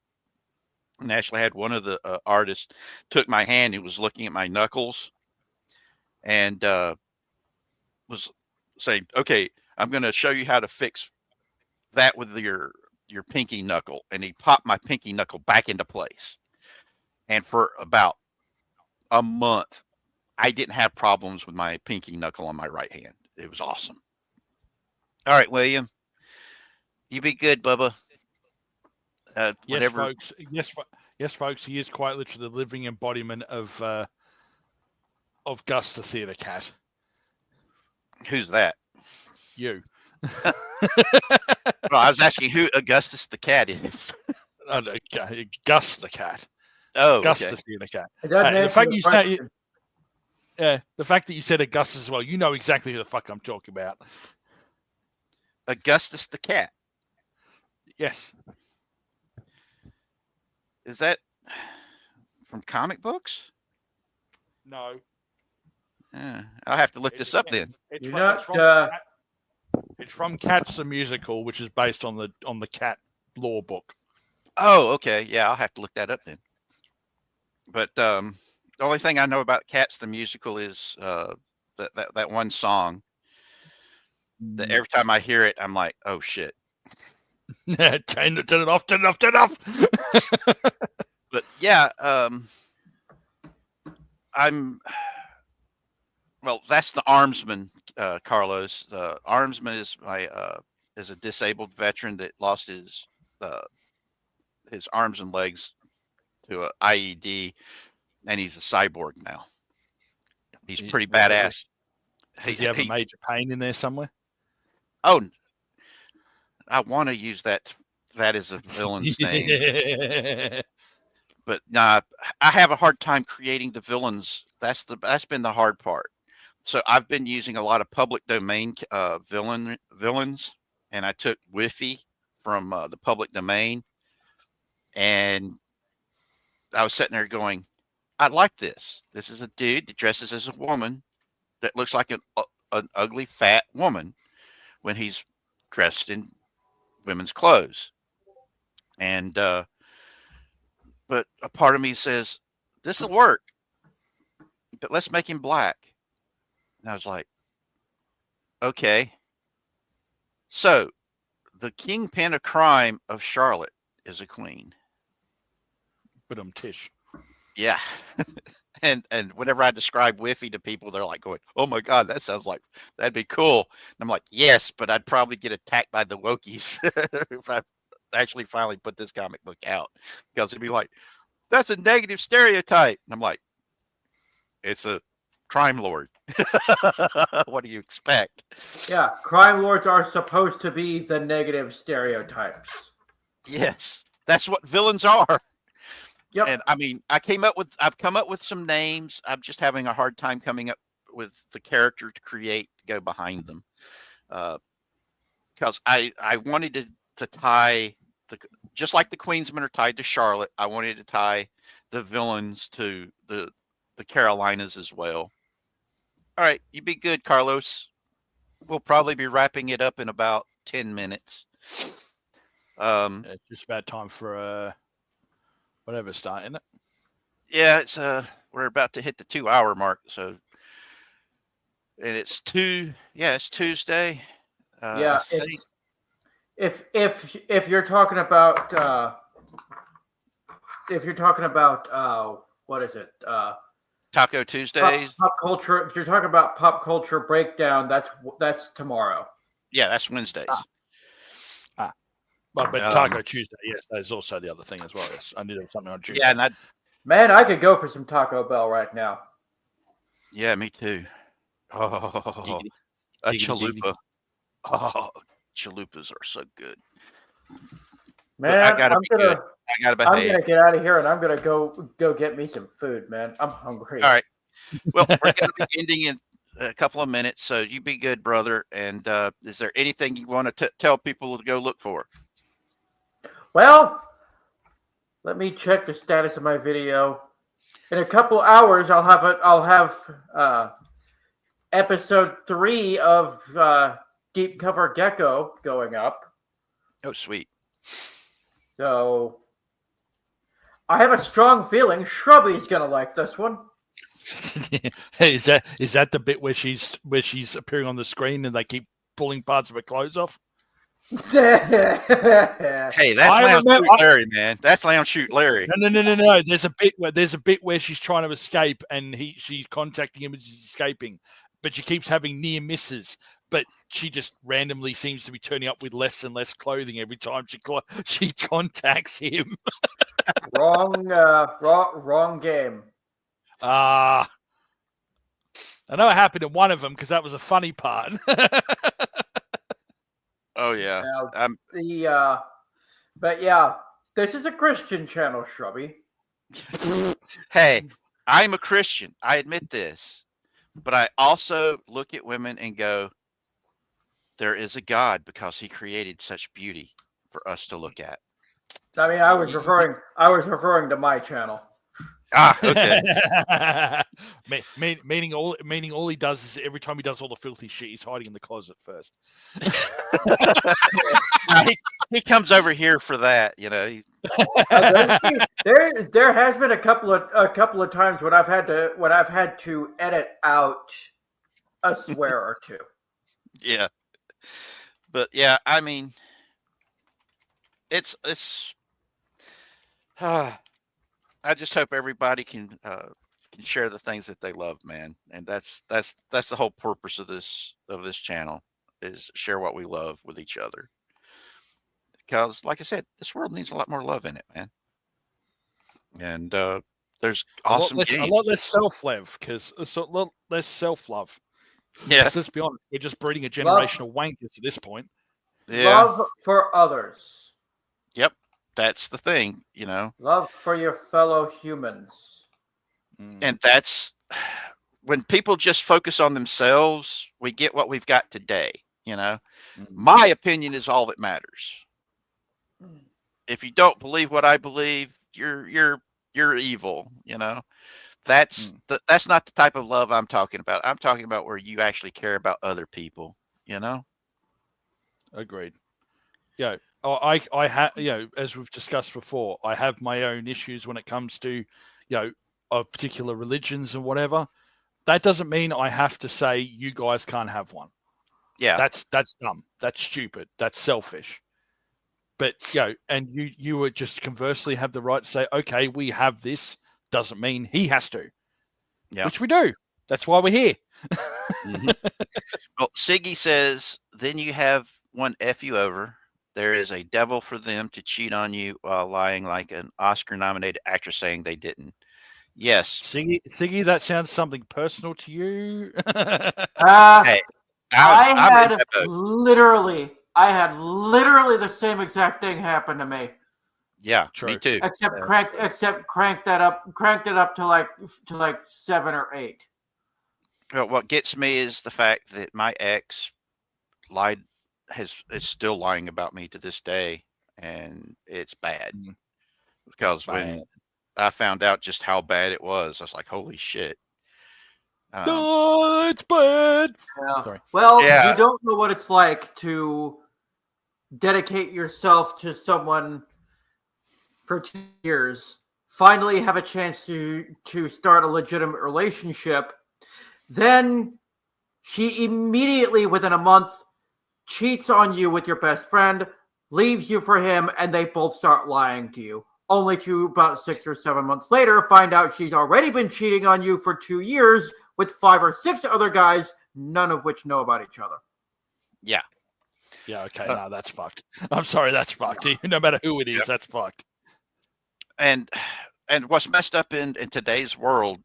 A: And I actually had one of the artists took my hand, he was looking at my knuckles, and was saying, okay, I'm going to show you how to fix that with your pinky knuckle. And he popped my pinky knuckle back into place. And for about a month, I didn't have problems with my pinky knuckle on my right hand. It was awesome. All right, William, you be good, Bubba.
B: Yes, folks. Yes, folks. He is quite literally the living embodiment of Gus the Theatre Cat.
A: Who's that?
B: You.
A: Well, I was asking who Augustus the Cat is.
B: Gus the Cat.
A: Oh,
B: Gus
A: okay.
B: the Theatre Cat.
C: the
B: fact that you said Augustus as well, you know exactly who the fuck I'm talking about.
A: Augustus the Cat.
B: Yes.
A: Is that from comic books?
B: No.
A: I'll have to look this up then.
B: It's
C: It's
B: from Cats the Musical, which is based on the Cat lore book.
A: Oh, okay. Yeah, I'll have to look that up then. But the only thing I know about Cats the Musical is that one song that every time I hear it, I'm like, oh shit.
B: Turn it off.
A: But yeah, that's the Armsman, Carlos. The Armsman is a disabled veteran that lost his arms and legs to an IED, and he's a cyborg now. He's pretty badass.
B: Does he have a major pain in there somewhere?
A: Oh, I want to use that as a villain's name. But nah, I have a hard time creating the villains. That's been the hard part. So I've been using a lot of public domain villains, and I took Whiffy from the public domain, and I was sitting there going, I like this. This is a dude that dresses as a woman that looks like an ugly fat woman when he's dressed in women's clothes. And but a part of me says, this will work, but let's make him black. And I was like, okay. So the kingpin of crime of Charlotte is a queen.
B: But Tish.
A: Yeah. and whenever I describe Whiffy to people, they're like going, oh my God, that sounds like that'd be cool. And I'm like, yes, but I'd probably get attacked by the Wokies if I actually finally put this comic book out. Because it'd be like, that's a negative stereotype. And I'm like, it's a crime lord. What do you expect?
C: Yeah, crime lords are supposed to be the negative stereotypes.
A: Yes, that's what villains are.
C: Yep.
A: And I mean, I've come up with some names. I'm just having a hard time coming up with the character to go behind them. Because I wanted to tie just like the Queensmen are tied to Charlotte, I wanted to tie the villains to the Carolinas as well. All right, you be good, Carlos. We'll probably be wrapping it up in about 10 minutes.
B: It's just about time for whatever start, isn't it?
A: Yeah, it's we're about to hit the 2-hour mark, so and it's Tuesday.
C: Yeah, if you're talking about what is it?
A: Taco Tuesdays.
C: Pop culture. If you're talking about pop culture breakdown, that's tomorrow.
A: Yeah, that's Wednesdays.
B: But Taco Tuesday, yes, that is also the other thing as well. Yes, I knew there was something on Tuesday.
A: Yeah, and
C: man, I could go for some Taco Bell right now.
A: Yeah, me too. Oh, a chalupa. Oh, chalupas are so good.
C: Man, I'm gonna
A: behave.
C: I'm gonna get out of here and I'm gonna go get me some food, man. I'm hungry.
A: All right. Well, we're gonna be ending in a couple of minutes, so you be good, brother. And is there anything you want to tell people to go look for?
C: Well, let me check the status of my video. In a couple hours, I'll have episode 3 of Deep Cover Gecko going up.
A: Oh, sweet.
C: So I have a strong feeling Shrubby's gonna like this one.
B: Is that the bit where she's appearing on the screen and they keep pulling parts of her clothes off?
C: Hey,
A: that's Lounge Shoot Larry, man. That's Lounge Shoot Larry.
B: No. There's a bit where she's trying to escape and she's contacting him as he's escaping, but she keeps having near misses. But she just randomly seems to be turning up with less and less clothing every time she contacts him.
C: Wrong game.
B: I know it happened in one of them because that was a funny part.
A: Oh yeah.
C: But yeah, this is a Christian channel, Shrubby.
A: Hey, I'm a Christian. I admit this, but I also look at women and go, there is a God because He created such beauty for us to look at.
C: I mean, I was referring to my channel.
A: Ah, okay.
B: meaning all he does is every time he does all the filthy shit, he's hiding in the closet first.
A: he comes over here for that, you know.
C: There has been a couple of times when I've had to edit out a swear or two.
A: Yeah, but yeah, I mean, it's. I just hope everybody can share the things that they love, man, and that's the whole purpose of this channel is share what we love with each other. Because, like I said, this world needs a lot more love in it, man. And there's awesome games.
B: A lot less self-love, because it's a lot less self-love.
A: Yeah,
B: let's be honest, we're just breeding a generation of wankers at this point.
C: Yeah. Love for others.
A: Yep. That's the thing, you know.
C: Love for your fellow humans.
A: And that's when people just focus on themselves, we get what we've got today, you know. My opinion is all that matters. If you don't believe what I believe, you're you're evil. That's that's not the type of love I'm talking about. I'm talking about where you actually care about other people.
B: Agreed. I have, as we've discussed before, I have my own issues when it comes to, of particular religions and whatever. That doesn't mean I have to say you guys can't have one.
A: Yeah,
B: That's dumb. That's stupid. That's selfish. But and you would just conversely have the right to say, okay, we have this. Doesn't mean he has to.
A: yeah.
B: Which we do. That's why we're here.
A: Mhm. Well, Siggy says, then you have one F you over. There is a devil for them to cheat on you while lying like an Oscar-nominated actress saying they didn't. Yes.
B: Siggy, that sounds something personal to you.
A: Hey,
C: I
A: I'm in
C: had
A: that boat.
C: literally the same exact thing happen to me.
A: Yeah,
B: True.
A: me too.
C: Except cranked it up to like 7 or 8.
A: Well, what gets me is the fact that my ex is still lying about me to this day, and it's bad. Because when I found out just how bad it was, I was like, holy shit.
B: It's bad.
C: Yeah.
B: Sorry.
C: Well,
A: Yeah.
C: you don't know what it's like to dedicate yourself to someone for 2 years, finally have a chance to start a legitimate relationship. Then she immediately, within a month, cheats on you with your best friend, leaves you for him, and they both start lying to you. Only to about 6 or 7 months later find out she's already been cheating on you for 2 years with 5 or 6 other guys, none of which know about each other.
A: Yeah.
B: Yeah, okay, no, that's fucked. I'm sorry, that's fucked. No matter who it is, that's fucked.
A: And what's messed up in today's world,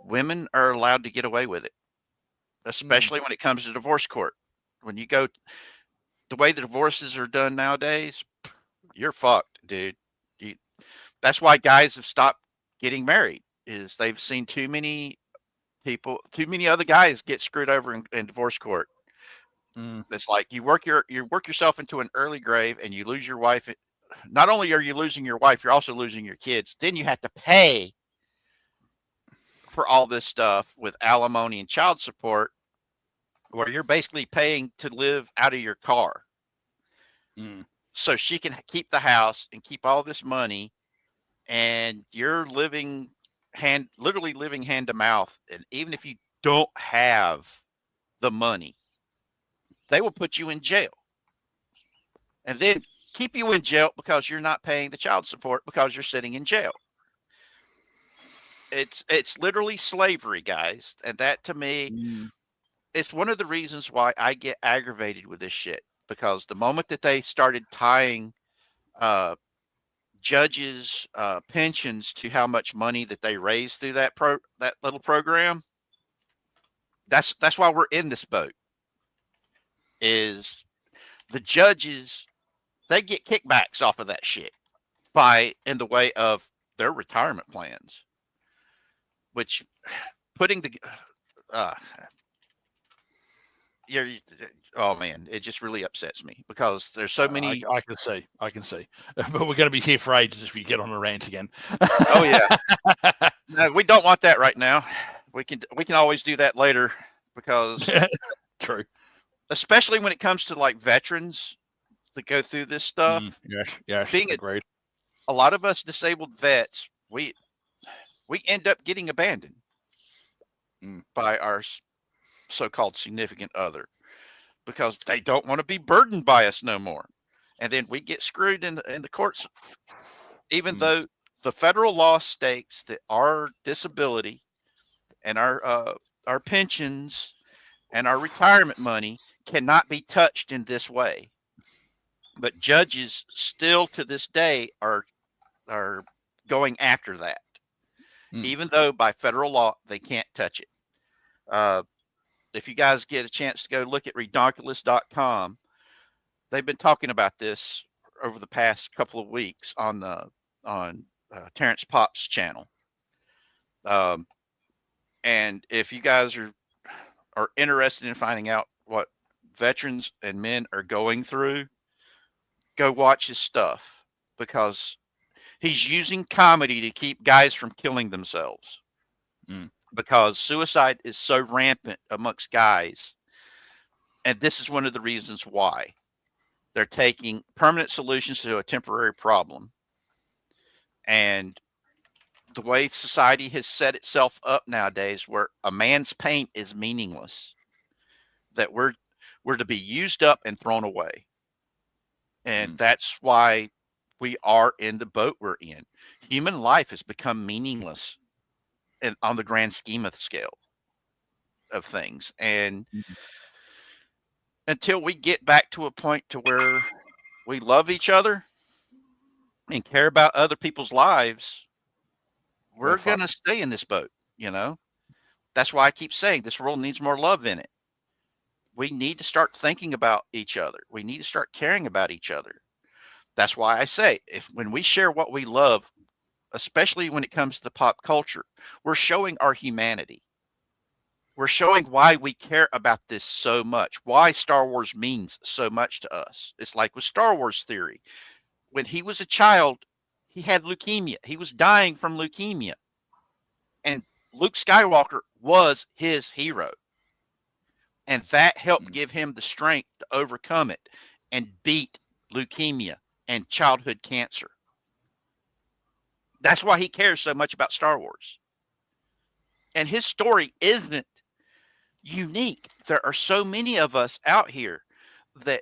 A: women are allowed to get away with it, especially when it comes to divorce court. When you go, the way the divorces are done nowadays, you're fucked, dude. That's why guys have stopped getting married, is they've seen too many other guys get screwed over in divorce court. It's like you work yourself into an early grave, and you lose your wife. Not only are you losing your wife, you're also losing your kids. Then you have to pay for all this stuff with alimony and child support, where you're basically paying to live out of your car. So she can keep the house and keep all this money, and you're literally living hand to mouth. And even if you don't have the money, they will put you in jail. And then keep you in jail because you're not paying the child support because you're sitting in jail. It's literally slavery, guys. And that, to me, it's one of the reasons why I get aggravated with this shit. Because the moment that they started tying judges' pensions to how much money that they raise through that little program, that's why we're in this boat. Is the judges, they get kickbacks off of that shit in the way of their retirement plans, which putting the oh man, it just really upsets me because there's so many.
B: I can see, but we're going to be here for ages if you get on a rant again.
A: Oh yeah, no, we don't want that right now. We can always do that later because
B: true,
A: especially when it comes to like veterans that go through this stuff.
B: Yeah,
A: being
B: agreed.
A: A lot of us disabled vets, we end up getting abandoned by our so-called significant other because they don't want to be burdened by us no more, and then we get screwed in the courts, even though the federal law states that our disability and our pensions and our retirement money cannot be touched in this way. But judges still to this day are going after that, even though by federal law they can't touch it. If you guys get a chance to go look at redonkulous.com, they've been talking about this over the past couple of weeks on Terrence Pop's channel. And if you guys are interested in finding out what veterans and men are going through, go watch his stuff because He's using comedy to keep guys from killing themselves because suicide is so rampant amongst guys. And this is one of the reasons why. They're taking permanent solutions to a temporary problem. And the way society has set itself up nowadays, where a man's pain is meaningless, that we're to be used up and thrown away. And that's why we are in the boat we're in. Human life has become meaningless on the grand scheme of scale of things. And until we get back to a point to where we love each other and care about other people's lives, we're going to stay in this boat, you know? That's why I keep saying this world needs more love in it. We need to start thinking about each other. We need to start caring about each other. That's why I say, when we share what we love, especially when it comes to pop culture, we're showing our humanity. We're showing why we care about this so much, why Star Wars means so much to us. It's like with Star Wars theory. When he was a child, he had leukemia. He was dying from leukemia. And Luke Skywalker was his hero. And that helped give him the strength to overcome it and beat leukemia and childhood cancer. That's why he cares so much about Star Wars. And his story isn't unique. There are so many of us out here that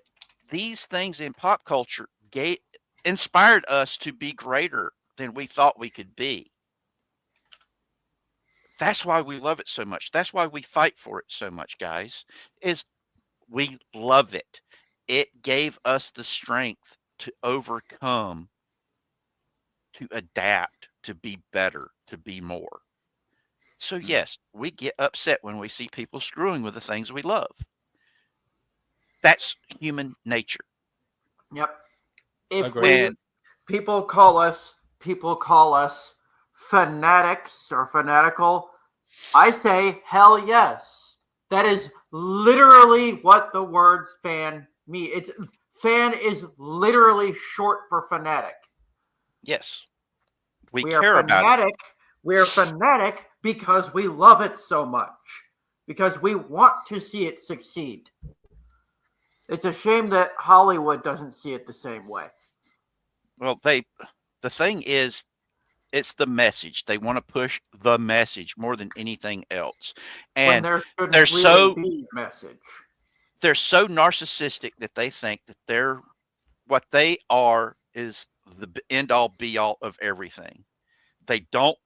A: these things in pop culture inspired us to be greater than we thought we could be. That's why we love it so much. That's why we fight for it so much, guys, is we love it. It gave us the strength to overcome, to adapt, to be better, to be more. So yes, we get upset when we see people screwing with the things we love. That's human nature.
C: Yep. People call us fanatics or fanatical, I say hell yes. That is literally what the word fan means. Fan is literally short for fanatic.
A: Yes. We
C: are
A: care about it.
C: We're fanatic because we love it so much. Because we want to see it succeed. It's a shame that Hollywood doesn't see it the same way.
A: Well, the thing is, it's the message. They want to push the message more than anything else. And they're so narcissistic that they think that what they are is the end all be all of everything. They don't.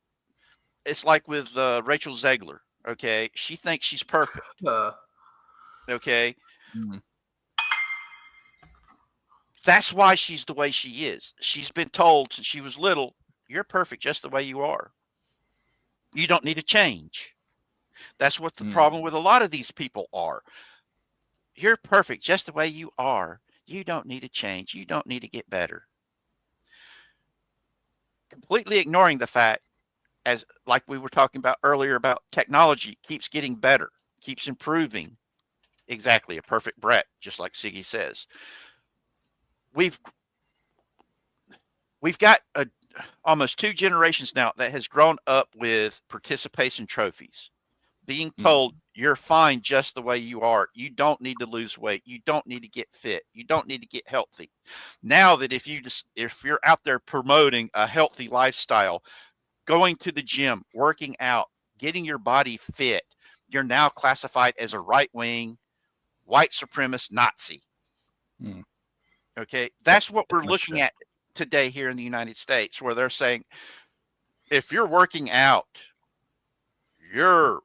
A: It's like with Rachel Zegler. Okay, she thinks she's perfect. Okay. That's why she's the way she is. She's been told since she was little, you're perfect just the way you are. You don't need to change. That's what the problem with a lot of these people are. You're perfect just the way you are. You don't need to change. You don't need to get better. Completely ignoring the fact, as like we were talking about earlier, about technology keeps getting better, keeps improving. Exactly, a perfect Brett, just like Siggy says. We've got almost 2 generations now that has grown up with participation trophies, being told you're fine just the way you are. You don't need to lose weight. You don't need to get fit. You don't need to get healthy. Now that if you're out there promoting a healthy lifestyle, going to the gym, working out, getting your body fit, you're now classified as a right-wing, white supremacist Nazi. Okay, that's what we're looking at today here in the United States, where they're saying, if you're working out, you're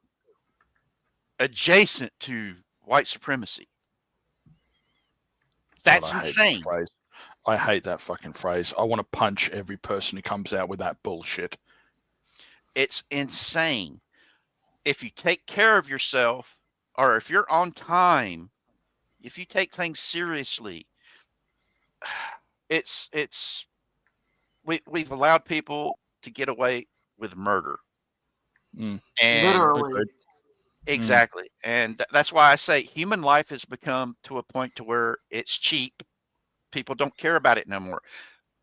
A: adjacent to white supremacy. That's insane.
B: I hate that fucking phrase. I want to punch every person who comes out with that bullshit.
A: It's insane. If you take care of yourself, or if you're on time, if you take things seriously, we've allowed people to get away with murder. And
C: literally.
A: Exactly. And that's why I say human life has become to a point to where it's cheap. People don't care about it no more.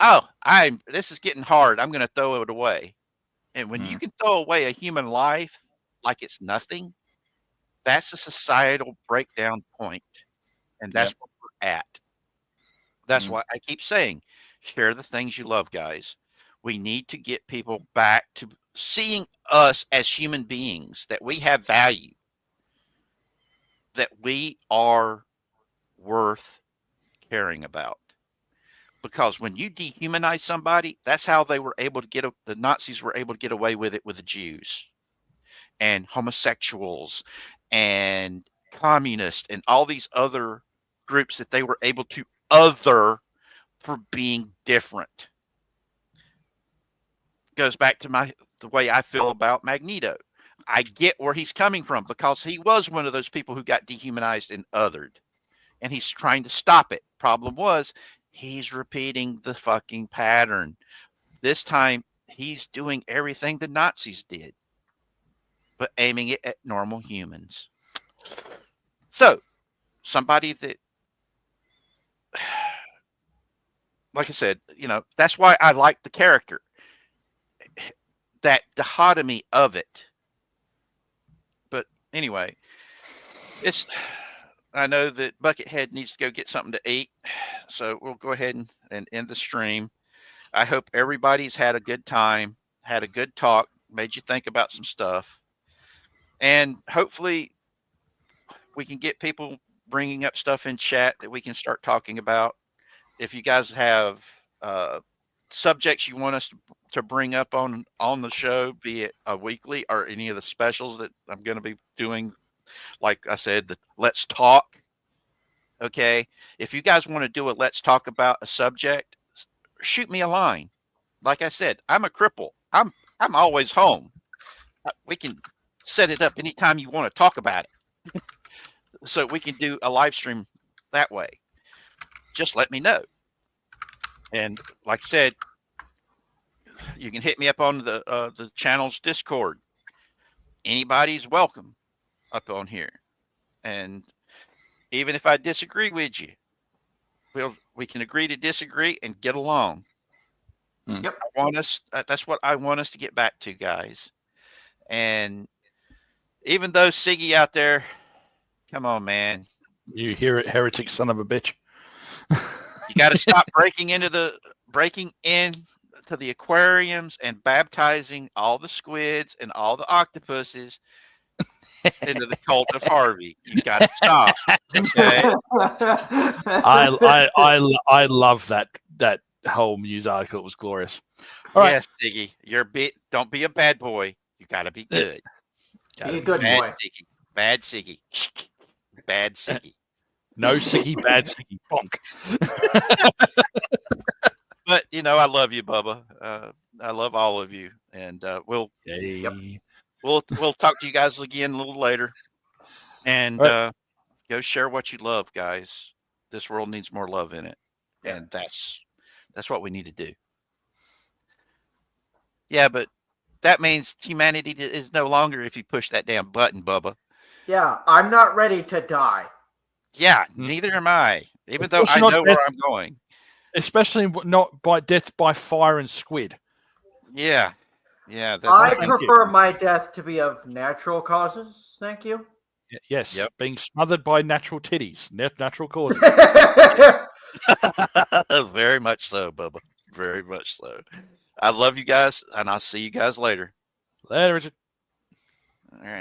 A: this is getting hard. I'm going to throw it away. And when you can throw away a human life like it's nothing, that's a societal breakdown point, and that's what we're at. That's why I keep saying, share the things you love, guys. We need to get people back to seeing us as human beings, that we have value, that we are worth caring about. Because when you dehumanize somebody, that's how they were able to the Nazis were able to get away with it with the Jews and homosexuals and communists and all these other groups that they were able to other for being different. Goes back to the way I feel about Magneto. I get where he's coming from because he was one of those people who got dehumanized and othered, and he's trying to stop it. Problem was, he's repeating the fucking pattern. This time, he's doing everything the Nazis did, but aiming it at normal humans. So, somebody that, like I said, that's why I like the character. That dichotomy of it. But anyway, I know that Buckethead needs to go get something to eat, so we'll go ahead and end the stream. I hope everybody's had a good time, had a good talk, made you think about some stuff, and hopefully we can get people bringing up stuff in chat that we can start talking about. If you guys have subjects you want us to bring up on the show, be it a weekly or any of the specials that I'm going to be doing, like I said, the Let's Talk. Okay, if you guys want to do a Let's Talk about a subject, shoot me a line. Like I said, I'm a cripple. I'm always home. We can set it up anytime you want to talk about it, so we can do a live stream that way. Just let me know. And like I said, you can hit me up on the channel's Discord. Anybody's welcome up on here. And even if I disagree with you, we can agree to disagree and get along.
C: Yep.
A: That's what I want us to get back to, guys. And even though Siggy out there, come on, man.
B: You hear it, heretic son of a bitch.
A: You got to stop breaking into the aquariums and baptizing all the squids and all the octopuses into the cult of Harvey. You got to stop. Okay.
B: I love that whole news article. It was glorious. All right.
A: Yes, Siggy, don't be a bad boy. You got to be good.
C: Be a good boy.
A: Siggy. Bad Siggy. Bad Siggy.
B: No Siggy, bad Siggy. Bonk.
A: But I love you, Bubba. I love all of you, and we'll talk to you guys again a little later. And go share what you love, guys. This world needs more love in it, and that's what we need to do. Yeah, but that means humanity is no longer if you push that damn button, Bubba.
C: Yeah, I'm not ready to die.
A: Yeah, neither am I. Even though I know where I'm going.
B: Especially not by death by fire and squid.
A: Yeah.
C: I prefer my death to be of natural causes. Thank you.
B: Yes. Yep. Being smothered by natural titties. Natural causes.
A: Very much so, Bubba. Very much so. I love you guys, and I'll see you guys later.
B: Later, Richard.
A: All right.